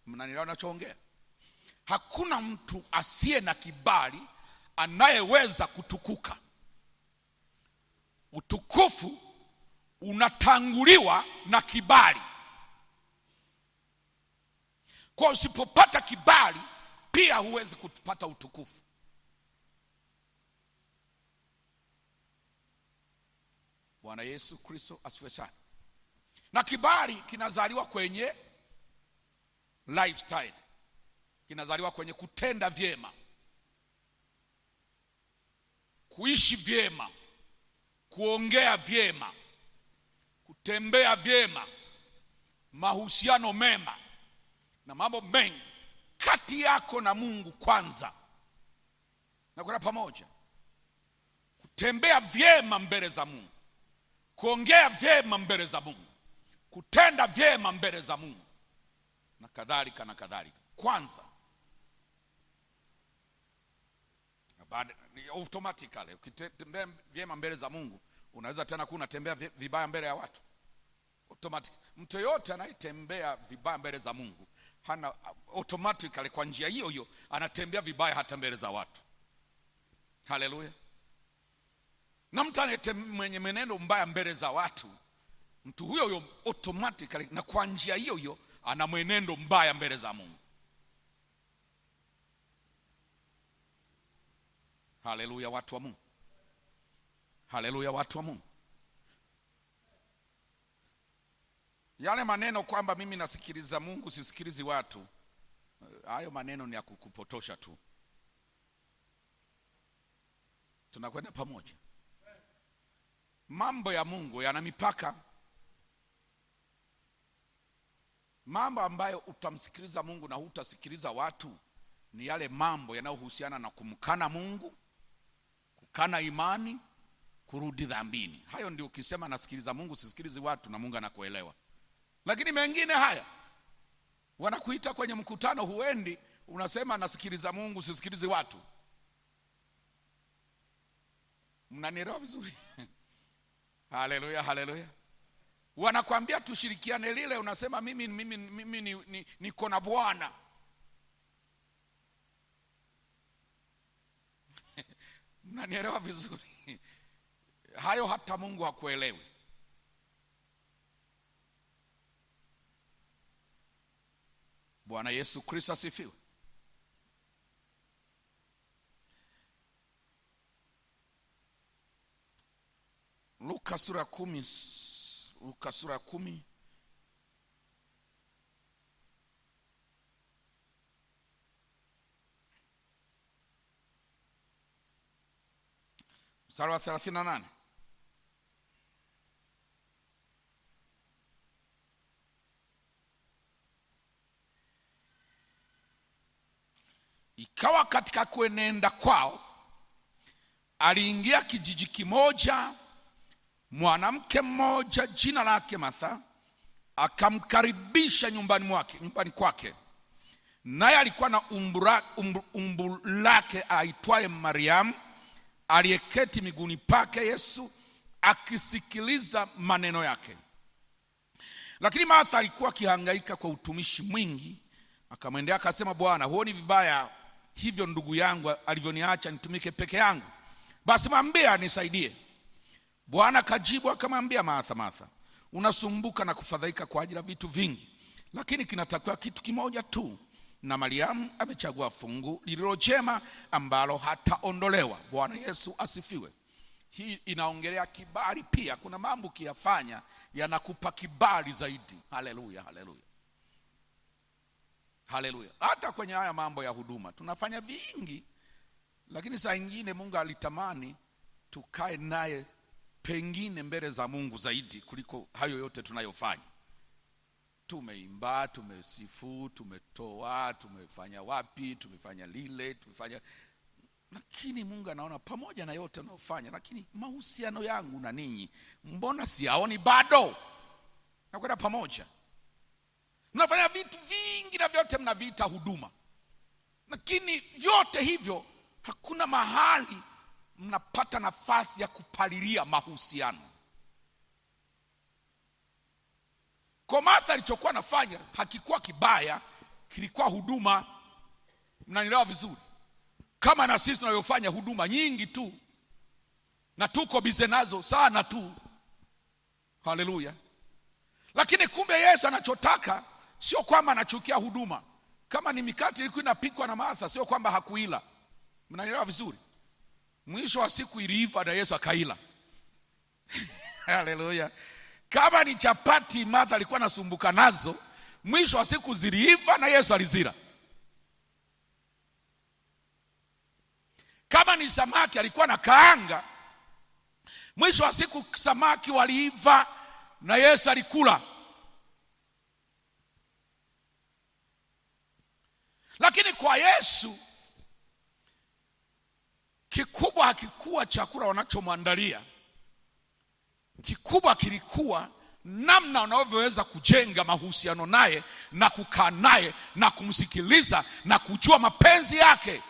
Mnanielewa ninachoongea? Hakuna mtu asiye na kibali anayeweza kutukuka. Utukufu unatanguliwa na kibali. Kwa usipopata kibali pia huwezi kupata utukufu. Bwana Yesu Kristo asifiwe sana. Na kibali kinazaliwa kwenye lifestyle. Kinazaliwa kwenye kutenda vyema, kuishi vyema, kuongea vyema, kutembea vyema, mahusiano mema na mambo mengi kati yako na Mungu kwanza. Na kuna pamoja kutembea vyema mbele za Mungu, kuongea vyema mbele za Mungu, kutenda vyema mbele za Mungu na kadhalika na kadhalika. Kwanza automatically ukitembea vyema mbele za Mungu, unaweza tena kunatembea vibaya mbele ya watu automatic. Mtu yote anayetembea vibaya mbele za Mungu hana automatically, kwa njia hiyo hiyo anatembea vibaya hata mbele za watu. Haleluya. Na mtu mwenye menendo mbaya mbele za watu, mtu huyo huyo automatically na kwa njia hiyo hiyo ana mwenendo mbaya mbele za Mungu. Haleluya watu wa Mungu. Haleluya watu wa Mungu. Yale maneno kwamba mimi nasikiliza Mungu sisikilizi watu, hayo maneno ni ya kukupotosha tu. Tunakwenda pamoja. Mambo ya Mungu yana mipaka. Mambo ambayo utamsikiliza Mungu na hutasikiliza watu ni yale mambo yanayohusiana na kumkana Mungu, kukana imani, kurudi dhambini. Hayo ndio ukisema nasikiliza Mungu sisikilizi watu, na Mungu anakuelewa. Lakini mengine haya, wanakuita kwenye mkutano huendi, unasema nasikiliza Mungu sisikilizi watu. Mnanielewa vizuri? Haleluya, haleluya. Wanakuambia tushirikiane lile, unasema mimi niko na Bwana. Mnanielewa vizuri? Hayo hata Mungu hakuelewi. Bwana Yesu Kristo asifiwe. Luka sura 10, Luka sura 10 mstari wa 38. Ikawa katika kuenenda kwao, aliingia kijiji kimoja mwanamke mmoja jina lake Martha, akamkaribisha nyumbani kwake. Naye alikuwa na umbu lake aitwaye Mariamu, aliyeketi miguuni pake Yesu akisikiliza maneno yake. Lakini Martha alikuwa akihangaika kwa utumishi mwingi. Akamwendea akasema, Bwana, huoni vibaya hivyo ndugu yangu alivyoniacha nitumike peke yangu? Basi mwambie anisaidie. Bwana kajibu akamwambia, Martha, Martha, unasumbuka na kufadhaika kwa ajili ya vitu vingi, lakini kinatakiwa kitu kimoja tu, na Mariamu amechagua fungu lililo jema ambalo hataondolewa. Bwana Yesu asifiwe. Hii inaongelea kibali pia. Kuna mambo ukiyafanya yanakupa kibali zaidi. Haleluya, haleluya, haleluya. Hata kwenye haya mambo ya huduma tunafanya vingi, lakini saa nyingine Mungu alitamani tukae naye pengine mbele za Mungu zaidi kuliko hayo yote tunayofanya. Tumeimba, tumesifu, tumetoa, tumefanya wapi, tumefanya lile, tumefanya, lakini Mungu anaona pamoja na yote unayofanya, lakini mahusiano yangu na ninyi mbona siyaoni bado? Nakwenda pamoja. Mnafanya vitu vingi na vyote mnaviita huduma, lakini vyote hivyo hakuna mahali mnapata nafasi ya kupalilia mahusiano. Kwa Martha alichokuwa anafanya hakikuwa kibaya, kilikuwa huduma. Mnanielewa vizuri? Kama na sisi tunayofanya huduma nyingi tu na tuko bize nazo sana tu. Haleluya. Lakini kumbe Yesu anachotaka sio kwamba anachukia huduma. Kama ni mikate ilikuwa inapikwa na Martha, sio kwamba hakuila. Mnanielewa vizuri? Mwisho wa siku iliiva na Yesu akaila. Haleluya. Kama ni chapati Martha alikuwa anasumbuka nazo, mwisho wa siku ziliiva na Yesu alizila. Kama ni samaki alikuwa na kaanga, mwisho wa siku samaki waliiva na Yesu alikula. Lakini kwa Yesu kikubwa hakikuwa chakula wanachomwandalia. Kikubwa kilikuwa namna unavyoweza kujenga mahusiano naye na kukaa naye na kumsikiliza na kujua mapenzi yake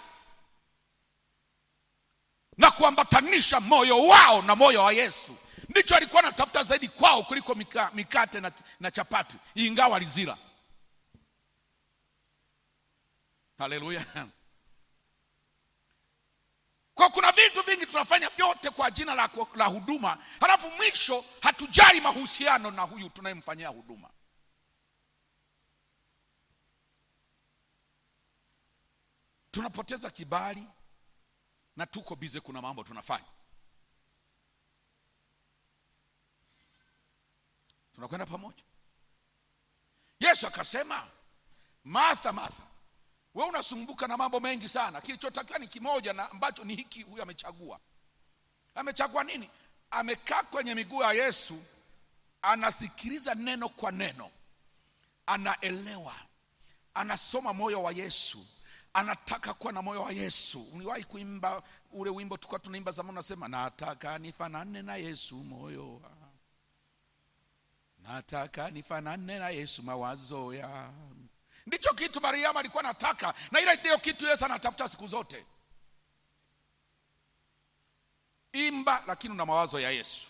na kuambatanisha moyo wao na moyo wa Yesu. Ndicho alikuwa anatafuta zaidi kwao kuliko mikate na chapati, ingawa alizila. Haleluya. Kwa kuna vitu vingi tunafanya vyote kwa jina la huduma, halafu mwisho hatujali mahusiano na huyu tunayemfanyia huduma. Tunapoteza kibali na tuko bize, kuna mambo tunafanya. Tunakwenda pamoja. Yesu akasema, Martha, Martha, wewe unasumbuka na mambo mengi sana. Kilichotakiwa ni kimoja, na ambacho ni hiki. Huyu amechagua. Amechagua nini? Amekaa kwenye miguu ya Yesu, anasikiliza neno kwa neno, anaelewa, anasoma moyo wa Yesu, anataka kuwa na moyo wa Yesu. Uliwahi kuimba ule wimbo tulikuwa tunaimba zamani, unasema nataka nifanane na Yesu moyo, nataka nifanane na Yesu mawazo ya. Ndicho kitu Mariamu alikuwa anataka, na ile ndio kitu Yesu anatafuta siku zote. Imba lakini una mawazo ya Yesu.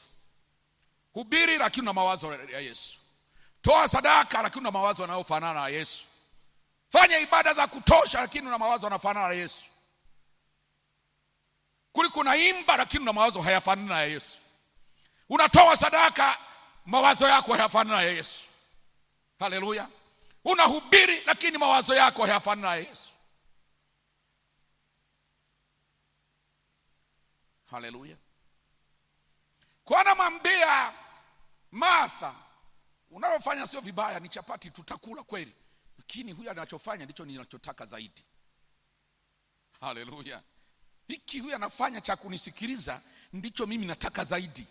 Hubiri lakini una mawazo ya Yesu. Toa sadaka lakini una mawazo yanayofanana na Yesu. Fanya ibada za kutosha lakini una mawazo yanafanana na Yesu. Kuliko unaimba lakini una mawazo hayafanani na Yesu. Unatoa sadaka, mawazo yako hayafanani na Yesu. Haleluya. Unahubiri lakini mawazo yako hayafanani na Yesu. Haleluya. Kwa anamwambia Martha, unalofanya sio vibaya, ni chapati tutakula kweli, lakini huyu anachofanya ndicho ninachotaka zaidi. Haleluya. Hiki huyu anafanya cha kunisikiliza ndicho mimi nataka zaidi.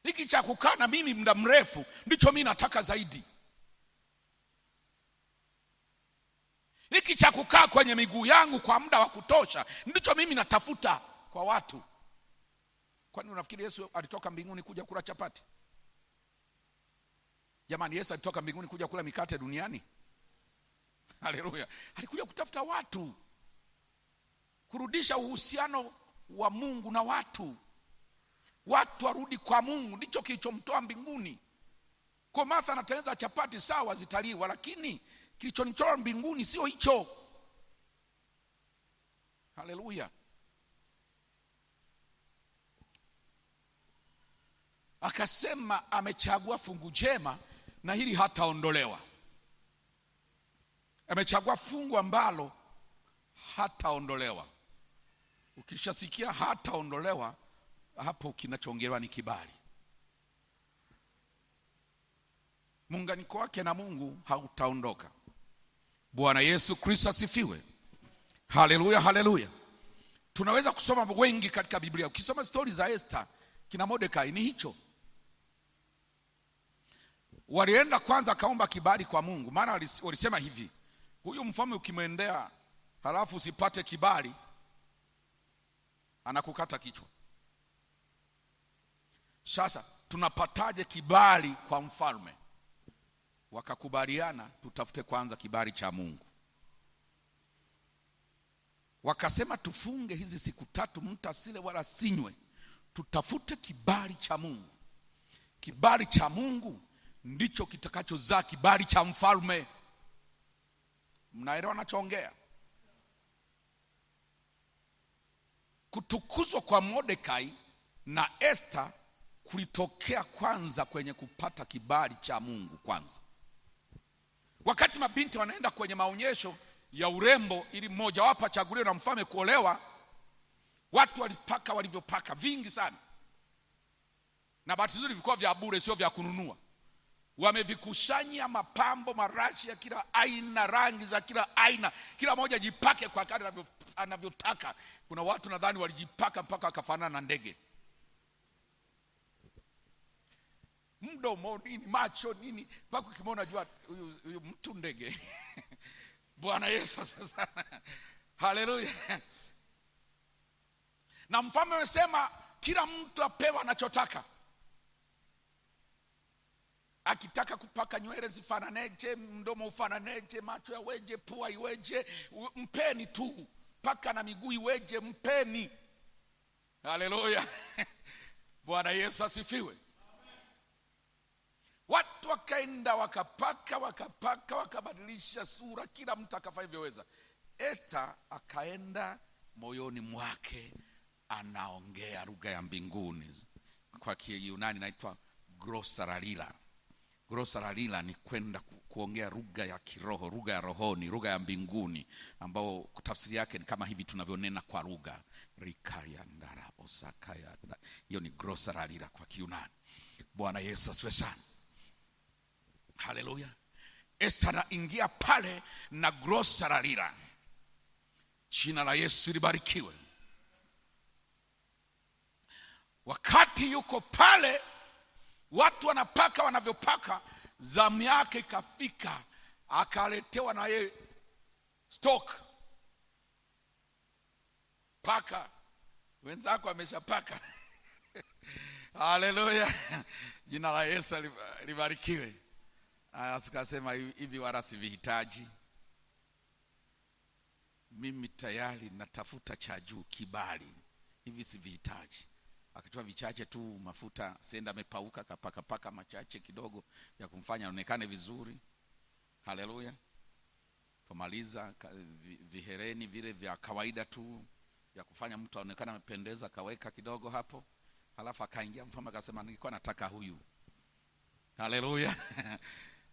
Hiki cha kukaa na mimi muda mrefu ndicho mimi nataka zaidi. Hiki cha kukaa kwenye miguu yangu kwa muda wa kutosha ndicho mimi natafuta kwa watu. Kwani unafikiri Yesu alitoka mbinguni kuja kula chapati? Jamani, Yesu alitoka mbinguni kuja kula mikate duniani? Haleluya. Alikuja kutafuta watu, kurudisha uhusiano wa Mungu na watu. Watu warudi kwa Mungu, ndicho kilichomtoa mbinguni. Kwa Martha anatengeneza chapati, sawa zitaliwa, lakini kilichonitoa mbinguni sio hicho. Haleluya. Akasema amechagua fungu jema na hili hataondolewa. Amechagua fungu ambalo hataondolewa. Ukishasikia hataondolewa, hapo kinachoongelewa ni kibali. Muunganiko wake na Mungu hautaondoka. Bwana Yesu Kristo asifiwe. Haleluya, haleluya. Tunaweza kusoma wengi katika Biblia. Ukisoma stori za Esther, kina Mordekai, ni hicho. Walienda kwanza kaomba kibali kwa Mungu, maana walisema hivi, huyu mfalme ukimwendea halafu usipate kibali, anakukata kichwa. Sasa tunapataje kibali kwa mfalme? Wakakubaliana, tutafute kwanza kibali cha Mungu. Wakasema tufunge hizi siku 3, mtu asile wala sinywe, tutafute kibali cha Mungu. Kibali cha Mungu ndicho kitakachozaa kibali cha mfalme. Mnaelewa nachoongea? Kutukuzwa kwa Mordekai na Esther kulitokea kwanza kwenye kupata kibali cha Mungu kwanza. Wakati mabinti wanaenda kwenye maonyesho ya urembo ili mmoja wapo achaguliwe na mfalme kuolewa, watu walipaka walivyopaka vingi sana, na bahati nzuri vilikuwa vya bure, sio vya kununua. Wamevikusanya mapambo, marashi ya kila aina, rangi za kila aina, kila mmoja jipake kwa kadri anavyotaka. Kuna watu nadhani walijipaka mpaka wakafanana na ndege, mdomo nini, macho nini, mpaka ukimwona unajua huyu mtu ndege. Bwana Yesu sana. Haleluya. Na mfalme amesema kila mtu apewa anachotaka. Akitaka kupaka nywele zifananeje, mdomo ufananeje, macho yaweje, pua iweje, mpeni tu. Paka na miguu iweje, mpeni. Haleluya. Bwana Yesu asifiwe. Watu wakaenda wakapaka, wakabadilisha sura, kila mtu akafanya vyoweza. Esther akaenda moyoni mwake anaongea lugha ya mbinguni. Kwa Kiyunani inaitwa glossolalia. Glossolalia ni kwenda kuongea lugha ya kiroho, lugha ya rohoni, lugha ya mbinguni, ambao tafsiri yake ni kama hivi tunavyonena kwa lugha. Rikaya ndara osakaya. Hiyo ni glossolalia kwa Kiyunani. Bwana Yesu asifiwe sana. Haleluya. Esther ingia pale na glossolalia. Jina la Yesu libarikiwe. Wakati yuko pale, watu wanapaka wanavyopaka, zamu yake ikafika, akaletewa na yeye stock. Paka wenzako ameshapaka. Haleluya. Jina la Yesu libarikiwe. Asikasema hivi wala sivihitaji, mimi tayari natafuta cha juu, kibali, hivi sivihitaji. Akitoa vichache tu mafuta, senda amepauka, kapaka machache kidogo ya kumfanya aonekane vizuri. Haleluya. Pomaliza vihereni vile vya kawaida tu ya kufanya mtu aonekane amependeza, kaweka kidogo hapo. Halafu akaingia mfalme akasema nilikuwa nataka huyu. Haleluya.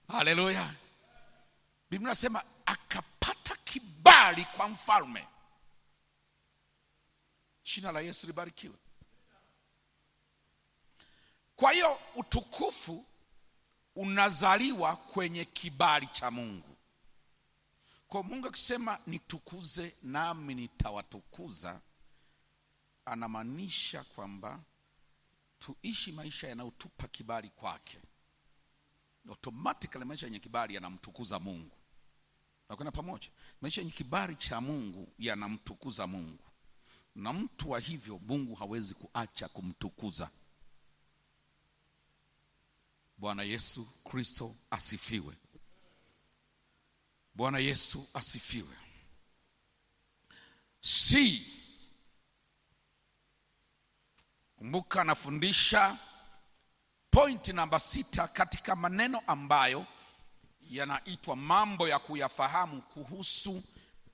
Haleluya. Biblia inasema akapata kibali kwa mfalme. Jina la Yesu libarikiwe. Kwa hiyo utukufu unazaliwa kwenye kibali cha Mungu. Kwa Mungu akisema nitukuze nami nitawatukuza, anamaanisha kwamba tuishi maisha yanayotupa kibali kwake. Automatically maisha yenye kibali yanamtukuza Mungu. Nakwenda pamoja. Maisha yenye kibali cha Mungu yanamtukuza Mungu. Na mtu wa hivyo Mungu hawezi kuacha kumtukuza. Bwana Yesu Kristo asifiwe. Bwana Yesu asifiwe. Kumbuka nafundisha point namba 6 katika maneno ambayo yanaitwa mambo ya kuyafahamu kuhusu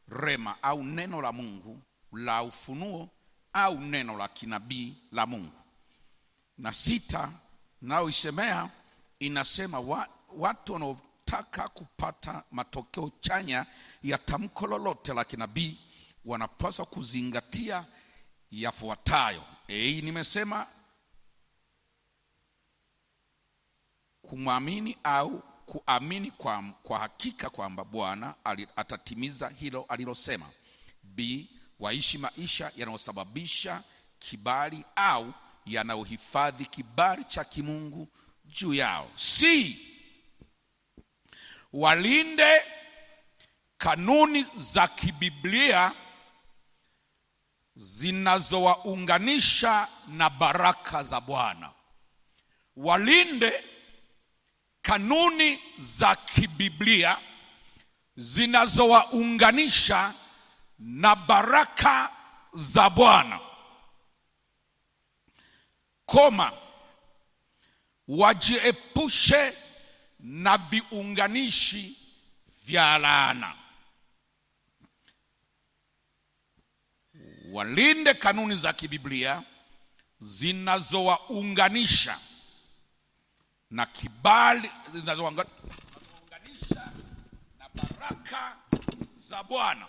rema au neno la Mungu la ufunuo au neno la kinabii la Mungu. Na 6 nao isemea inasema watu wanaotaka kupata matokeo chanya ya tamko lolote la kinabii wanapaswa kuzingatia yafuatayo. Nimesema kumwamini au kuamini kwa hakika kwamba Bwana atatimiza hilo alilosema. B, waishi maisha yanayosababisha kibali au yanayohifadhi kibali cha kimungu juu yao. C, walinde kanuni za kibiblia zinazowaunganisha na baraka za Bwana. Walinde kanuni za kibiblia zinazowaunganisha na baraka za Bwana. wajiepushe na viunganishi vya laana. Walinde kanuni za kibiblia zinazowaunganisha na kibali, zinazowaunganisha na baraka za Bwana.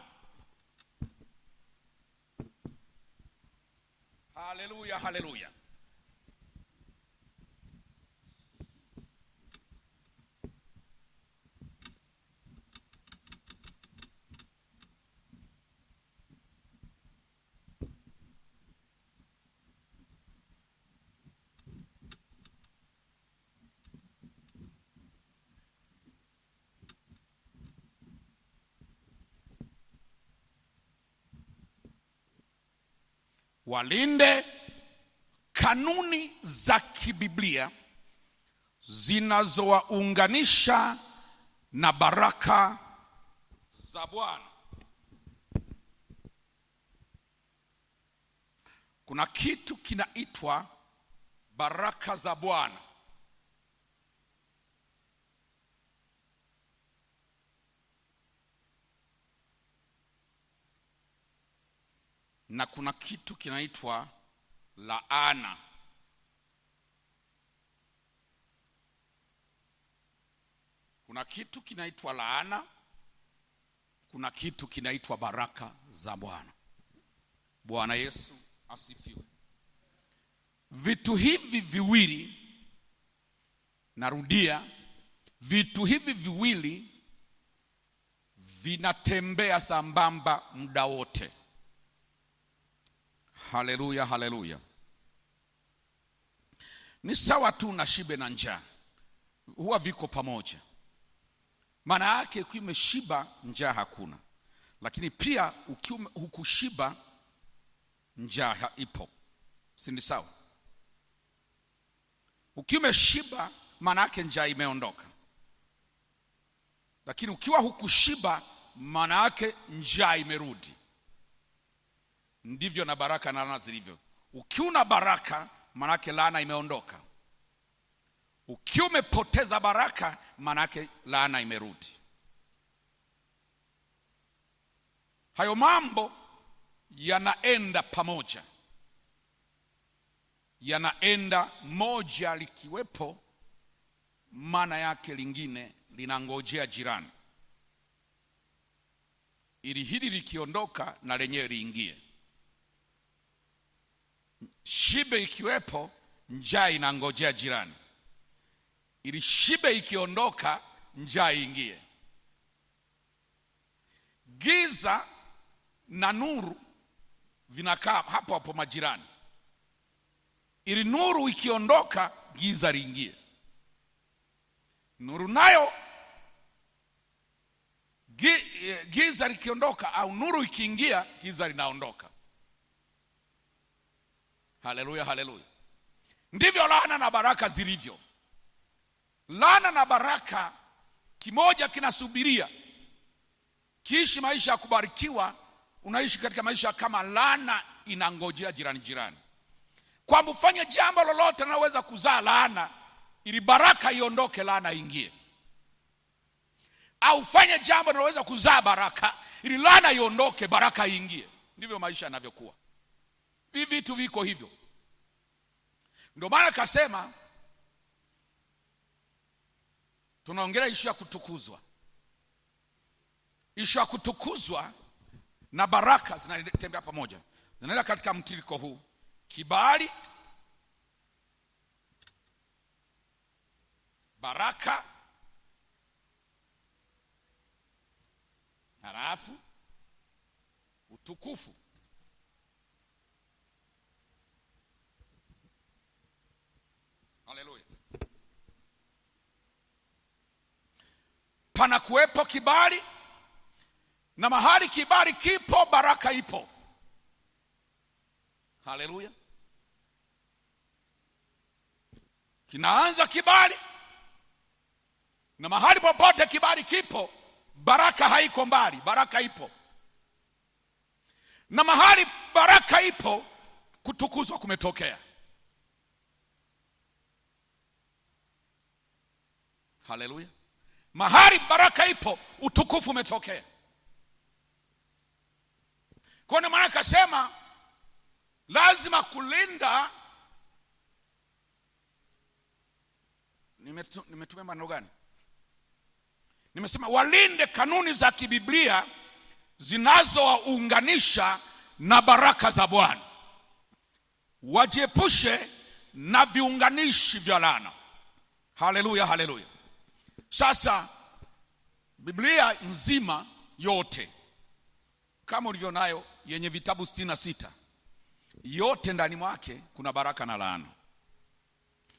Haleluya, haleluya. Walinde kanuni za kibiblia zinazowaunganisha na baraka za Bwana. Kuna kitu kinaitwa baraka za Bwana. Na kuna kitu kinaitwa laana. Kuna kitu kinaitwa laana, kuna kitu kinaitwa baraka za Bwana. Bwana Yesu asifiwe. Vitu hivi viwili, narudia, vitu hivi viwili vinatembea sambamba muda wote. Haleluya, haleluya. Ni sawa tu na shibe na njaa, huwa viko pamoja. Maana yake ukiwa umeshiba njaa hakuna, lakini pia ukiwa hukushiba njaa ipo. Si ni sawa? Ukiwa umeshiba maana yake njaa imeondoka, lakini ukiwa hukushiba maana yake njaa imerudi. Ndivyo na baraka na laana zilivyo. Ukiwa na baraka maana yake laana imeondoka. Ukiwa umepoteza baraka maana yake laana imerudi. Hayo mambo yanaenda pamoja, yanaenda moja likiwepo, maana yake lingine linangojea jirani, ili hili likiondoka na lenyewe liingie. Shibe ikiwepo, njaa inangojea jirani, ili shibe ikiondoka njaa iingie. Giza na nuru vinakaa hapo hapo majirani, ili nuru ikiondoka giza liingie. Nuru nayo giza likiondoka au nuru ikiingia giza linaondoka. Haleluya, haleluya. Ndivyo laana na baraka zilivyo. Laana na baraka, kimoja kinasubiria kiishi maisha ya kubarikiwa. Unaishi katika maisha kama laana inangojea jirani, kwamba ufanye jambo lolote linaloweza kuzaa laana ili baraka iondoke, laana ingie, au ufanye jambo linaloweza kuzaa baraka ili laana iondoke, baraka iingie. Ndivyo maisha yanavyokuwa. Hivi vitu viko hivyo. Ndio maana kasema tunaongelea ishu ya kutukuzwa. Ishu ya kutukuzwa na baraka zinatembea pamoja, zinaenda katika mtiririko huu: kibali, baraka, halafu utukufu. Haleluya. Pana kuwepo kibali, na mahali kibali kipo baraka ipo. Haleluya. Kinaanza kibali, na mahali popote kibali kipo baraka haiko mbali, baraka ipo. Na mahali baraka ipo kutukuzwa kumetokea. Haleluya. Mahali baraka ipo, utukufu umetokea. Kwa ndio maana akasema lazima kulinda. Nimetumia maneno gani? Nimesema walinde kanuni za kibiblia zinazowaunganisha na baraka za Bwana, wajiepushe na viunganishi vya laana. Haleluya, haleluya. Sasa Biblia nzima yote kama ulivyo nayo yenye vitabu 66 yote ndani mwake kuna baraka na laana.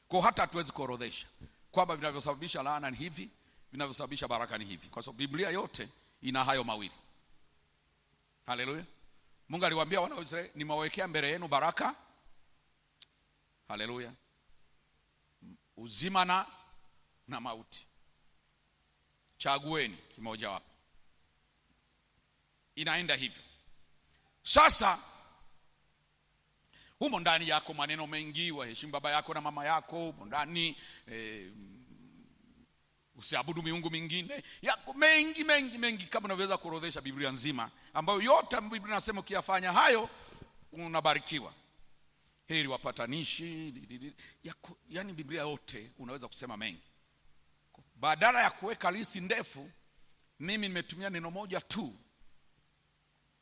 Kwa hata hatuwezi kuorodhesha kwamba vinavyosababisha laana ni hivi, vinavyosababisha baraka ni hivi, kwa sababu Biblia yote ina hayo mawili. Haleluya. Mungu aliwaambia wana wa Israeli, nimewawekea mbele yenu baraka, haleluya, uzima na mauti. Chagueni kimoja wapo. Inaenda hivyo. Sasa humo ndani yako maneno mengi, waheshimu baba yako na mama yako, humo ndani usiabudu miungu mingine, yako mengi kama unaweza kuorodhesha Biblia nzima, ambayo yote Biblia inasema ukiyafanya hayo unabarikiwa. Heri wapatanishi, yani Biblia yote unaweza kusema mengi. Badala ya kuweka listi ndefu, mimi nimetumia neno moja tu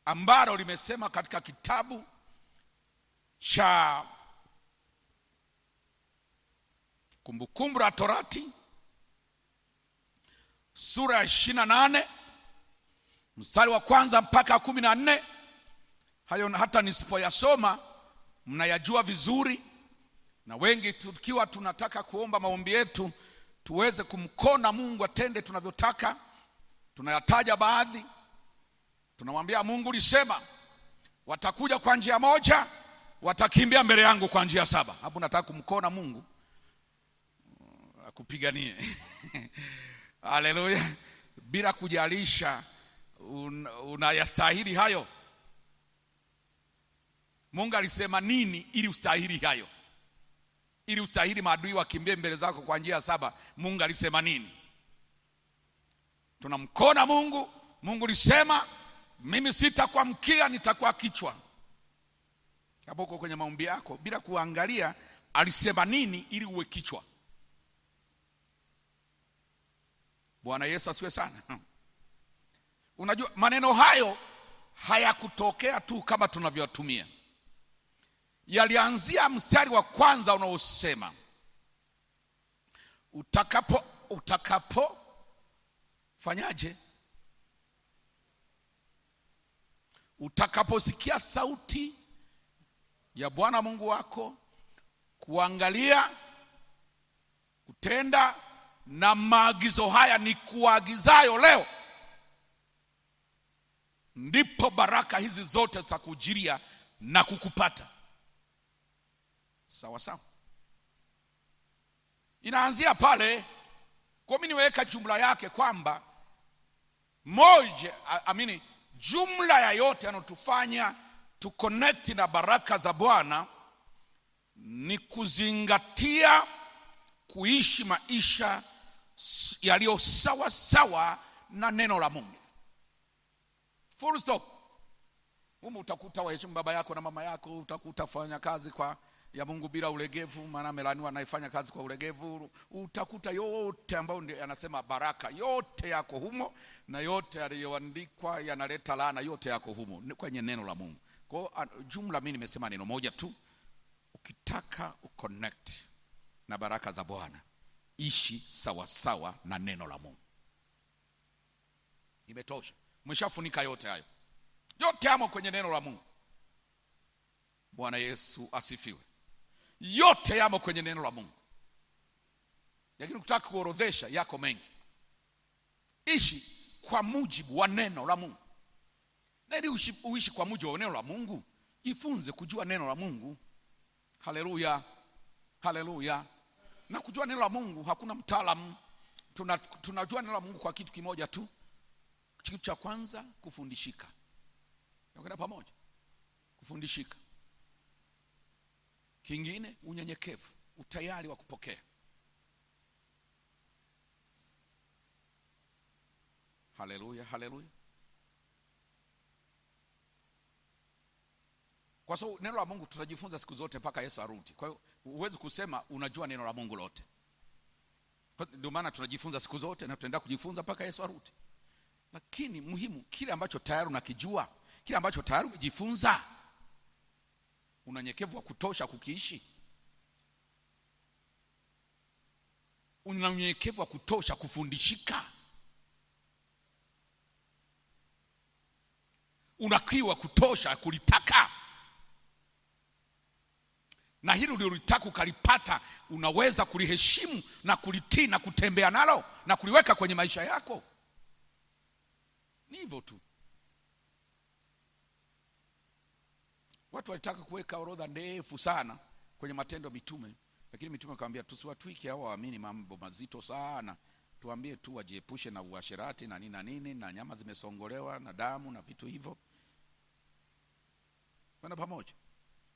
ambalo limesema katika kitabu cha Kumbukumbu la Torati sura ya 28 mstari wa kwanza mpaka 14. Hayo hata nisipoyasoma mnayajua vizuri, na wengi tukiwa tunataka kuomba maombi yetu tuweze kumkona Mungu atende tunavyotaka, tunayataja baadhi. Tunamwambia Mungu, lisema watakuja kwa njia moja, watakimbia mbele yangu kwa njia 7. Hapo nataka kumkona Mungu akupiganie. Haleluya. Bila kujalisha unayastahili hayo. Mungu alisema nini ili ustahili hayo? Ili ustahili maadui wakimbie mbele zako kwa njia 7, Mungu alisema nini? Tunamkona Mungu. Mungu alisema mimi sitakuwa mkia, nitakuwa kichwa. Hapo uko kwenye maombi yako bila kuangalia alisema nini ili uwe kichwa. Bwana Yesu asiwe sana. Unajua maneno hayo hayakutokea tu kama tunavyotumia. Yalianzia mstari wa kwanza unaosema utakapo fanyaje? Utakaposikia sauti ya Bwana Mungu wako, kuangalia, kutenda na maagizo haya ni kuagizayo leo, ndipo baraka hizi zote zitakujiria na kukupata. Sawa sawa. Inaanzia pale. Kwa mimi niweka jumla yake kwamba jumla ya yote yanotufanya tu connect na baraka za Bwana ni kuzingatia kuishi maisha yaliyo sawa sawa na neno la Mungu. Full stop. Utakuta waheshimu baba yako na mama yako, utakuta fanya kazi ya Mungu bila ulegevu, maana melaniwa anayefanya kazi kwa ulegevu. Utakuta yote ambayo ndio yanasema baraka yote yako humo, na yote yaliyoandikwa yanaleta laana yote yako humo kwenye neno la Mungu. Kwa jumla mimi nimesema neno moja tu. Ukitaka uconnect na baraka za Bwana, ishi sawa sawa na neno la Mungu. Imetosha. Umeshafunika yote hayo. Yote yamo kwenye neno la Mungu. Bwana Yesu asifiwe. Yote yamo kwenye neno la Mungu. Lakini ukitaka kuorodhesha yako mengi. Ishi kwa mujibu wa neno la Mungu. Na ili uishi kwa mujibu wa neno la Mungu, jifunze kujua neno la Mungu. Haleluya. Haleluya. Na kujua neno la Mungu hakuna mtaalamu. Tunajua neno la Mungu kwa kitu kimoja tu. Kitu cha kwanza, kufundishika. Yokenda pamoja. Kufundishika. Kingine, unyenyekevu, utayari wa kupokea. Haleluya, haleluya. Kwa sababu neno la Mungu tutajifunza siku zote mpaka Yesu arudi. Kwa hiyo huwezi kusema unajua neno la Mungu lote. Ndio maana tunajifunza siku zote na tutaendelea kujifunza mpaka Yesu arudi. Lakini muhimu kile ambacho tayari unakijua, kile ambacho tayari umejifunza, una unyenyekevu wa kutosha kukiishi? Una unyenyekevu wa kutosha kufundishika? Una kiu wa kutosha kulitaka? Na hilo ulilotaka ukalipata, unaweza kuliheshimu na kulitii na kutembea nalo na kuliweka kwenye maisha yako? Ni hivyo tu. Watu walitaka kuweka orodha ndefu sana kwenye Matendo ya Mitume, lakini mitume akamwambia tusiwatwike hao waamini mambo mazito sana. Tuambie tu wajiepushe na uasherati na nini na nini na nyama zimesongolewa na damu na vitu hivyo. Kwenda pamoja.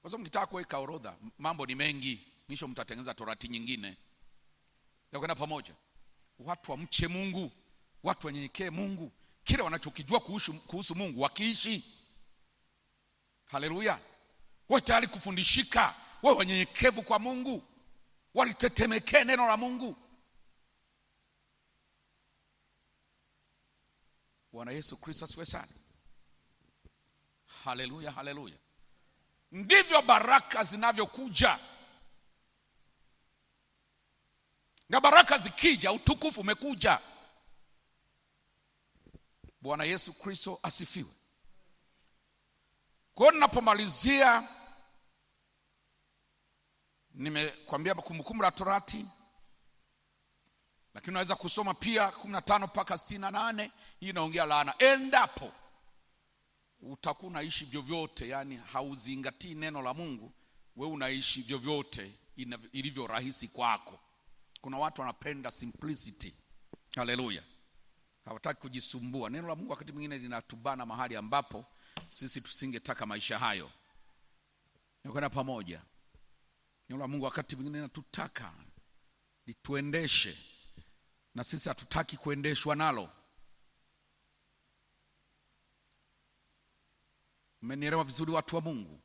Kwa sababu mkitaka kuweka orodha, mambo ni mengi, mwisho mtatengeneza torati nyingine. Kwenda pamoja. Watu wamche Mungu, watu wanyenyekee Mungu, kile wanachokijua kuhusu Mungu wakiishi. Haleluya. Wewe tayari kufundishika, wewe wanyenyekevu kwa Mungu, walitetemekee neno la Mungu. Bwana Yesu Kristo asifiwe sana. Haleluya, haleluya. Ndivyo baraka zinavyokuja. Na baraka zikija, utukufu umekuja. Bwana Yesu Kristo asifiwe. Kwa ninapomalizia, nimekwambia Kumbukumbu la Torati, lakini unaweza kusoma pia 15 mpaka 68. Hii inaongea laana. Endapo utakuwa unaishi vyovyote, yani hauzingatii neno la Mungu, wewe unaishi vyovyote ilivyo rahisi kwako. Kuna watu wanapenda simplicity. Haleluya. Hawataki kujisumbua. Neno la Mungu wakati mwingine linatubana mahali ambapo sisi tusingetaka maisha hayo. Nikwenda pamoja. Neno la Mungu wakati mwingine linatutaka lituendeshe, na sisi hatutaki kuendeshwa nalo. Mmenielewa vizuri watu wa Mungu?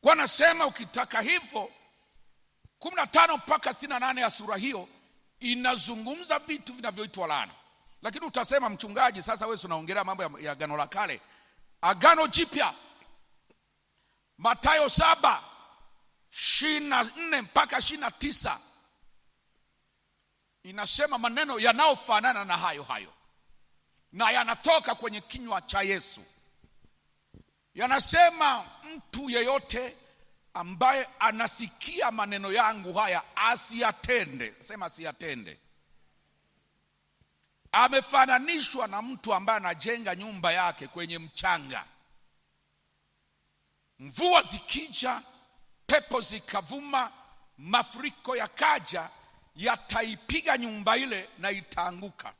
Kwa nasema ukitaka hivyo, 15 mpaka 68 ya sura hiyo inazungumza vitu vinavyoitwa laana. Lakini utasema mchungaji, sasa wewe unaongelea mambo ya Agano la Kale. Agano Jipya, Mathayo 7:24 mpaka 29 inasema maneno yanayofanana na hayo hayo, na yanatoka kwenye kinywa cha Yesu. Yanasema mtu yeyote ambaye anasikia maneno yangu haya asiyatende, sema asiyatende, amefananishwa na mtu ambaye anajenga nyumba yake kwenye mchanga. Mvua zikija, pepo zikavuma, mafuriko yakaja, yataipiga nyumba ile na itaanguka.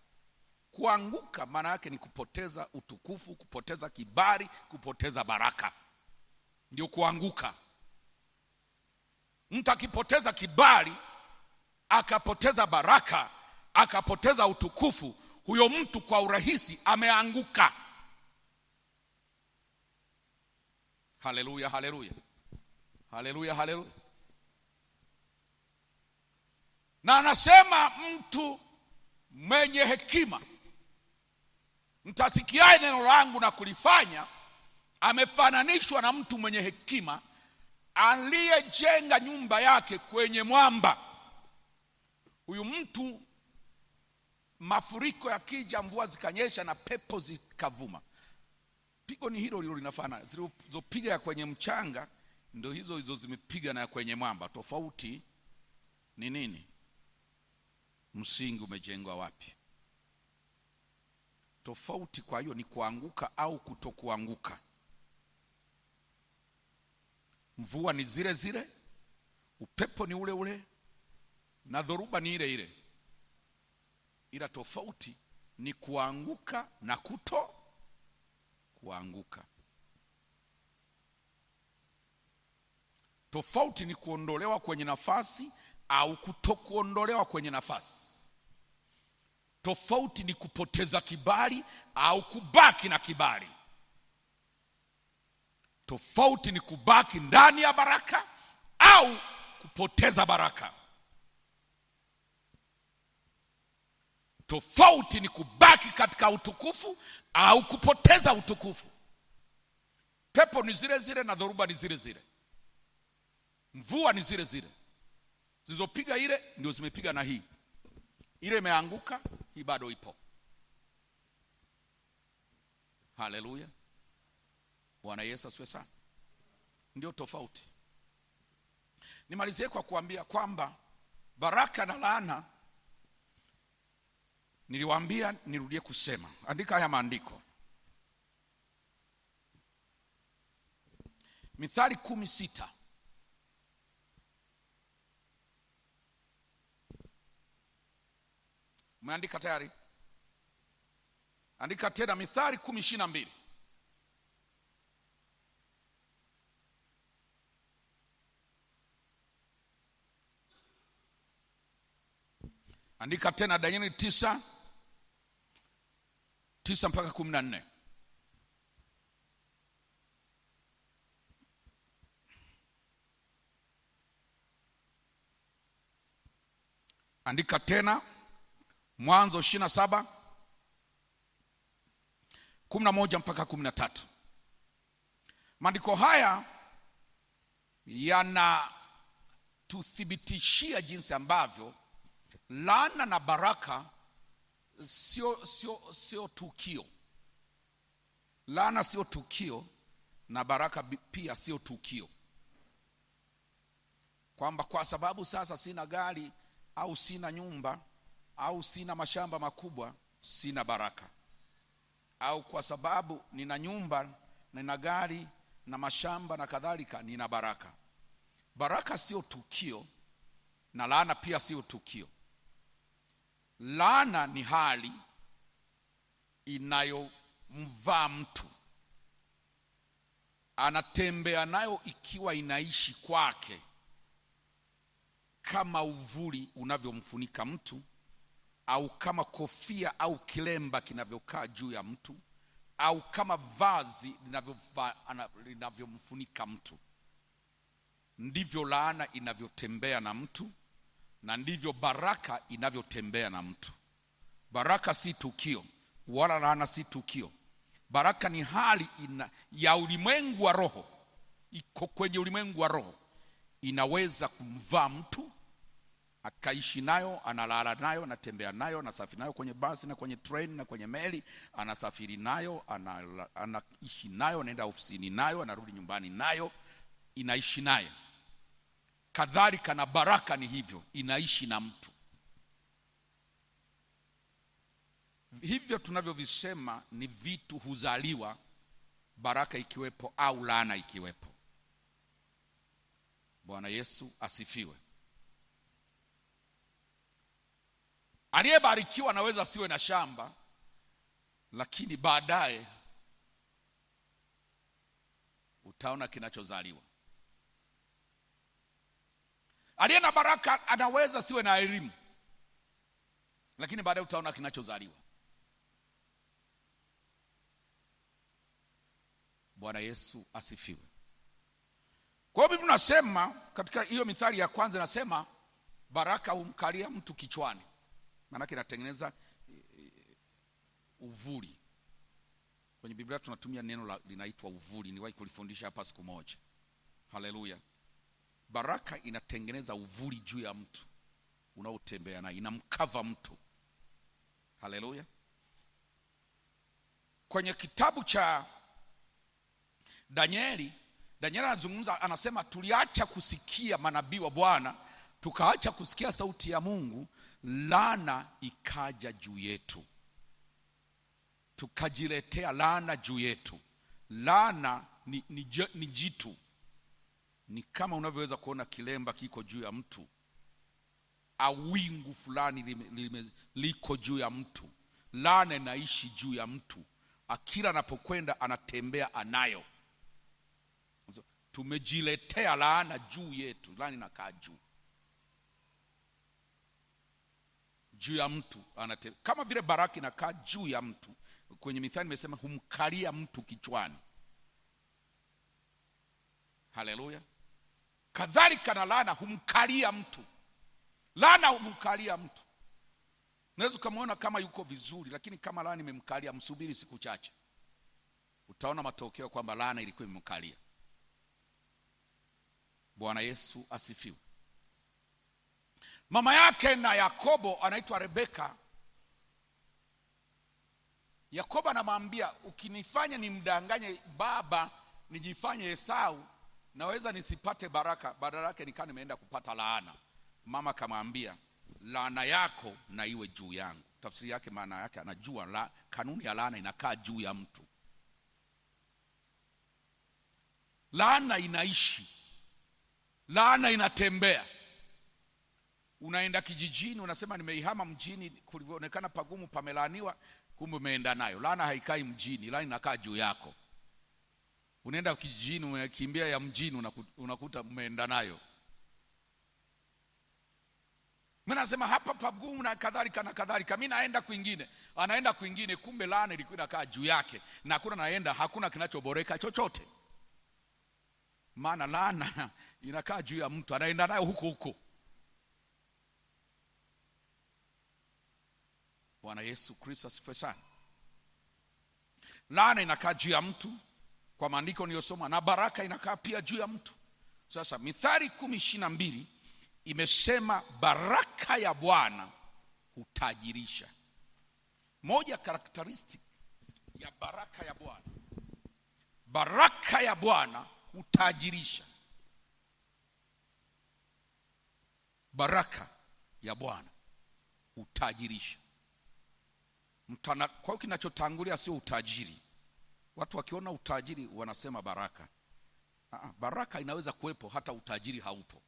Kuanguka maana yake ni kupoteza utukufu, kupoteza kibali, kupoteza baraka. Ndio kuanguka. Mtu akipoteza kibali, akapoteza baraka, akapoteza utukufu, huyo mtu kwa urahisi ameanguka. Haleluya, haleluya. Haleluya, haleluya. Na anasema mtu mwenye hekima, mtasikiaye neno langu na kulifanya, amefananishwa na mtu mwenye hekima aliyejenga nyumba yake kwenye mwamba. Huyu mtu, mafuriko yakija, mvua zikanyesha na pepo zikavuma, pigo ni hilo linafana. Zilizopiga kwenye mchanga ndio hizo zimepiga na kwenye mwamba. Tofauti ni nini? Msingi umejengwa wapi? Tofauti kwa hiyo ni kuanguka au kutokuanguka. Mvua ni zile zile, upepo ni ule ule, na dhoruba ni ile ile, ila tofauti ni kuanguka na kuto kuanguka. Tofauti ni kuondolewa kwenye nafasi au kutokuondolewa kwenye nafasi. Tofauti ni kupoteza kibali au kubaki na kibali. Tofauti ni kubaki ndani ya baraka au kupoteza baraka. Tofauti ni kubaki katika utukufu au kupoteza utukufu. Pepo ni zile zile na dhoruba ni zile zile. Mvua ni zile zile. Zilizopiga ile ndio zimepiga na hii. Ile imeanguka, hii bado ipo. Haleluya. Bwana Yesu asifiwe sana. Ndio tofauti. Nimalizie kwa kuambia kwamba baraka na laana, niliwaambia nirudie kusema. Andika haya maandiko. Mithali 10:6. Umeandika tayari? Andika tena Mithali 10:22. Andika tena Danieli 9:9 mpaka 14. Andika tena Mwanzo 27:11 mpaka 13. Maandiko haya yanatuthibitishia jinsi ambavyo laana na baraka sio tukio. Laana sio tukio na baraka pia sio tukio. Kwamba kwa sababu sasa sina gari au sina nyumba au sina mashamba makubwa sina baraka. Au kwa sababu nina nyumba, nina gari na mashamba na kadhalika nina baraka. Baraka sio tukio na laana pia sio tukio. Laana ni hali inayomvaa mtu, anatembea nayo ikiwa inaishi kwake, kama uvuli unavyomfunika mtu, au kama kofia au kilemba kinavyokaa juu ya mtu, au kama vazi linavyomfunika mtu. Ndivyo laana inavyotembea na mtu, na ndivyo baraka inavyotembea na mtu. Baraka si tukio, wala laana si tukio. Baraka ni hali ya ulimwengu wa roho. Iko kwenye ulimwengu wa roho. Inaweza kumvaa mtu, akaishi nayo, analala nayo, anatembea nayo, anasafiri nayo kwenye basi na kwenye train na kwenye meli, anasafiri nayo, anaishi nayo, anaenda ofisini nayo, anarudi nyumbani nayo, inaishi nayo. Kadhalika na baraka ni hivyo, inaishi na mtu. Hivyo tunavyovisema ni vitu huzaliwa, baraka ikiwepo au laana ikiwepo. Bwana Yesu asifiwe. Aliyebarikiwa anaweza siwe na shamba, lakini baadaye utaona kinachozaliwa. Aliye na baraka anaweza siwe na elimu, lakini baadaye utaona kinachozaliwa. Bwana Yesu asifiwe. Kwa hiyo Biblia inasema katika hiyo Mithali ya kwanza, nasema baraka humkalia mtu kichwani. Maana yake inatengeneza uvuli. Kwenye Biblia tunatumia neno linaitwa uvuli. Niwahi kulifundisha hapa siku moja. Haleluya. Baraka inatengeneza uvuli juu ya mtu unaotembea naye, inamkava mtu. Haleluya. Kwenye kitabu cha Danieli anazungumza, anasema tuliacha kusikia manabii wa Bwana, tukaacha kusikia sauti ya Mungu, laana ikaja juu yetu. Tukajiletea laana juu yetu. Laana ni jitu. Ni kama unavyoweza kuona kilemba kiko juu ya mtu, au wingu fulani liko juu ya mtu. Laana inaishi juu ya mtu, akila anapokwenda anatembea anayo. Tumejiletea laana juu yetu. Laana inakaa juu. juu ya mtu kama vile baraka inakaa juu ya mtu. Kwenye Mithali nimesema humkalia mtu kichwani. Haleluya. Kadhalika na laana humkalia mtu. Laana humkalia mtu. Unaweza kumuona kama yuko vizuri, lakini kama laana imemkalia, msubiri siku chache, utaona matokeo kwamba laana ilikuwa imemkalia. Bwana Yesu asifiwe. Mama yake na Yakobo anaitwa Rebeka. Yakobo anamwambia, ukinifanya nimdanganye baba nijifanye Esau, naweza nisipate baraka, badala yake nikaa nimeenda kupata laana. Mama akamwambia, laana yako na iwe juu yangu. Tafsiri yake, maana yake anajua kanuni ya laana inakaa juu ya mtu. Laana inaishi, laana inatembea. Unaenda kijijini, unasema nimeihama mjini, kulionekana pagumu, pamelaaniwa, kumbe umeenda nayo. Laana haikai mjini, laana inakaa juu yako. Unaenda kijijini, umekimbia ya mjini, unakuta umeenda nayo. Mimi nasema hapa pagumu na kadhalika na kadhalika, mimi naenda kwingine, anaenda kwingine, kumbe laana ilikuwa inakaa juu yake, na hakuna naenda, hakuna kinachoboreka chochote. Maana laana inakaa juu ya mtu, anaenda nayo huko huko. Bwana Yesu Kristo asifiwe sana. Laana inakaa juu ya mtu kwa maandiko niliyosoma, na baraka inakaa pia juu ya mtu. Sasa Mithali 10:22 imesema baraka ya Bwana hutajirisha. Moja characteristic ya baraka ya Bwana, baraka ya Bwana hutajirisha. Baraka ya Bwana hutajirisha. Kwa hiyo kinachotangulia sio utajiri. Watu wakiona utajiri wanasema baraka. Baraka inaweza kuwepo hata utajiri haupo,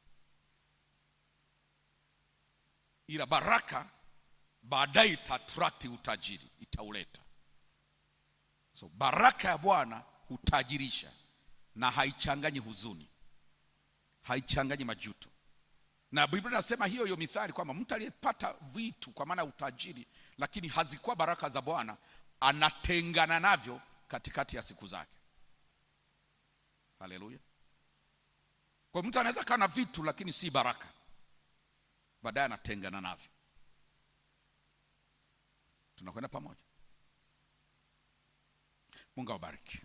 ila baraka baadaye itaattract utajiri, itauleta. So baraka ya Bwana hutajirisha na haichanganyi huzuni, haichanganyi majuto. Na Biblia inasema hiyo Mithali kwamba mtu aliyepata vitu kwa maana utajiri, lakini hazikuwa baraka za Bwana, anatengana navyo katikati ya siku zake. Haleluya. Kwa mtu anaweza kana vitu lakini si baraka, baadaye anatengana navyo. Tunakwenda pamoja. Mungu awabariki.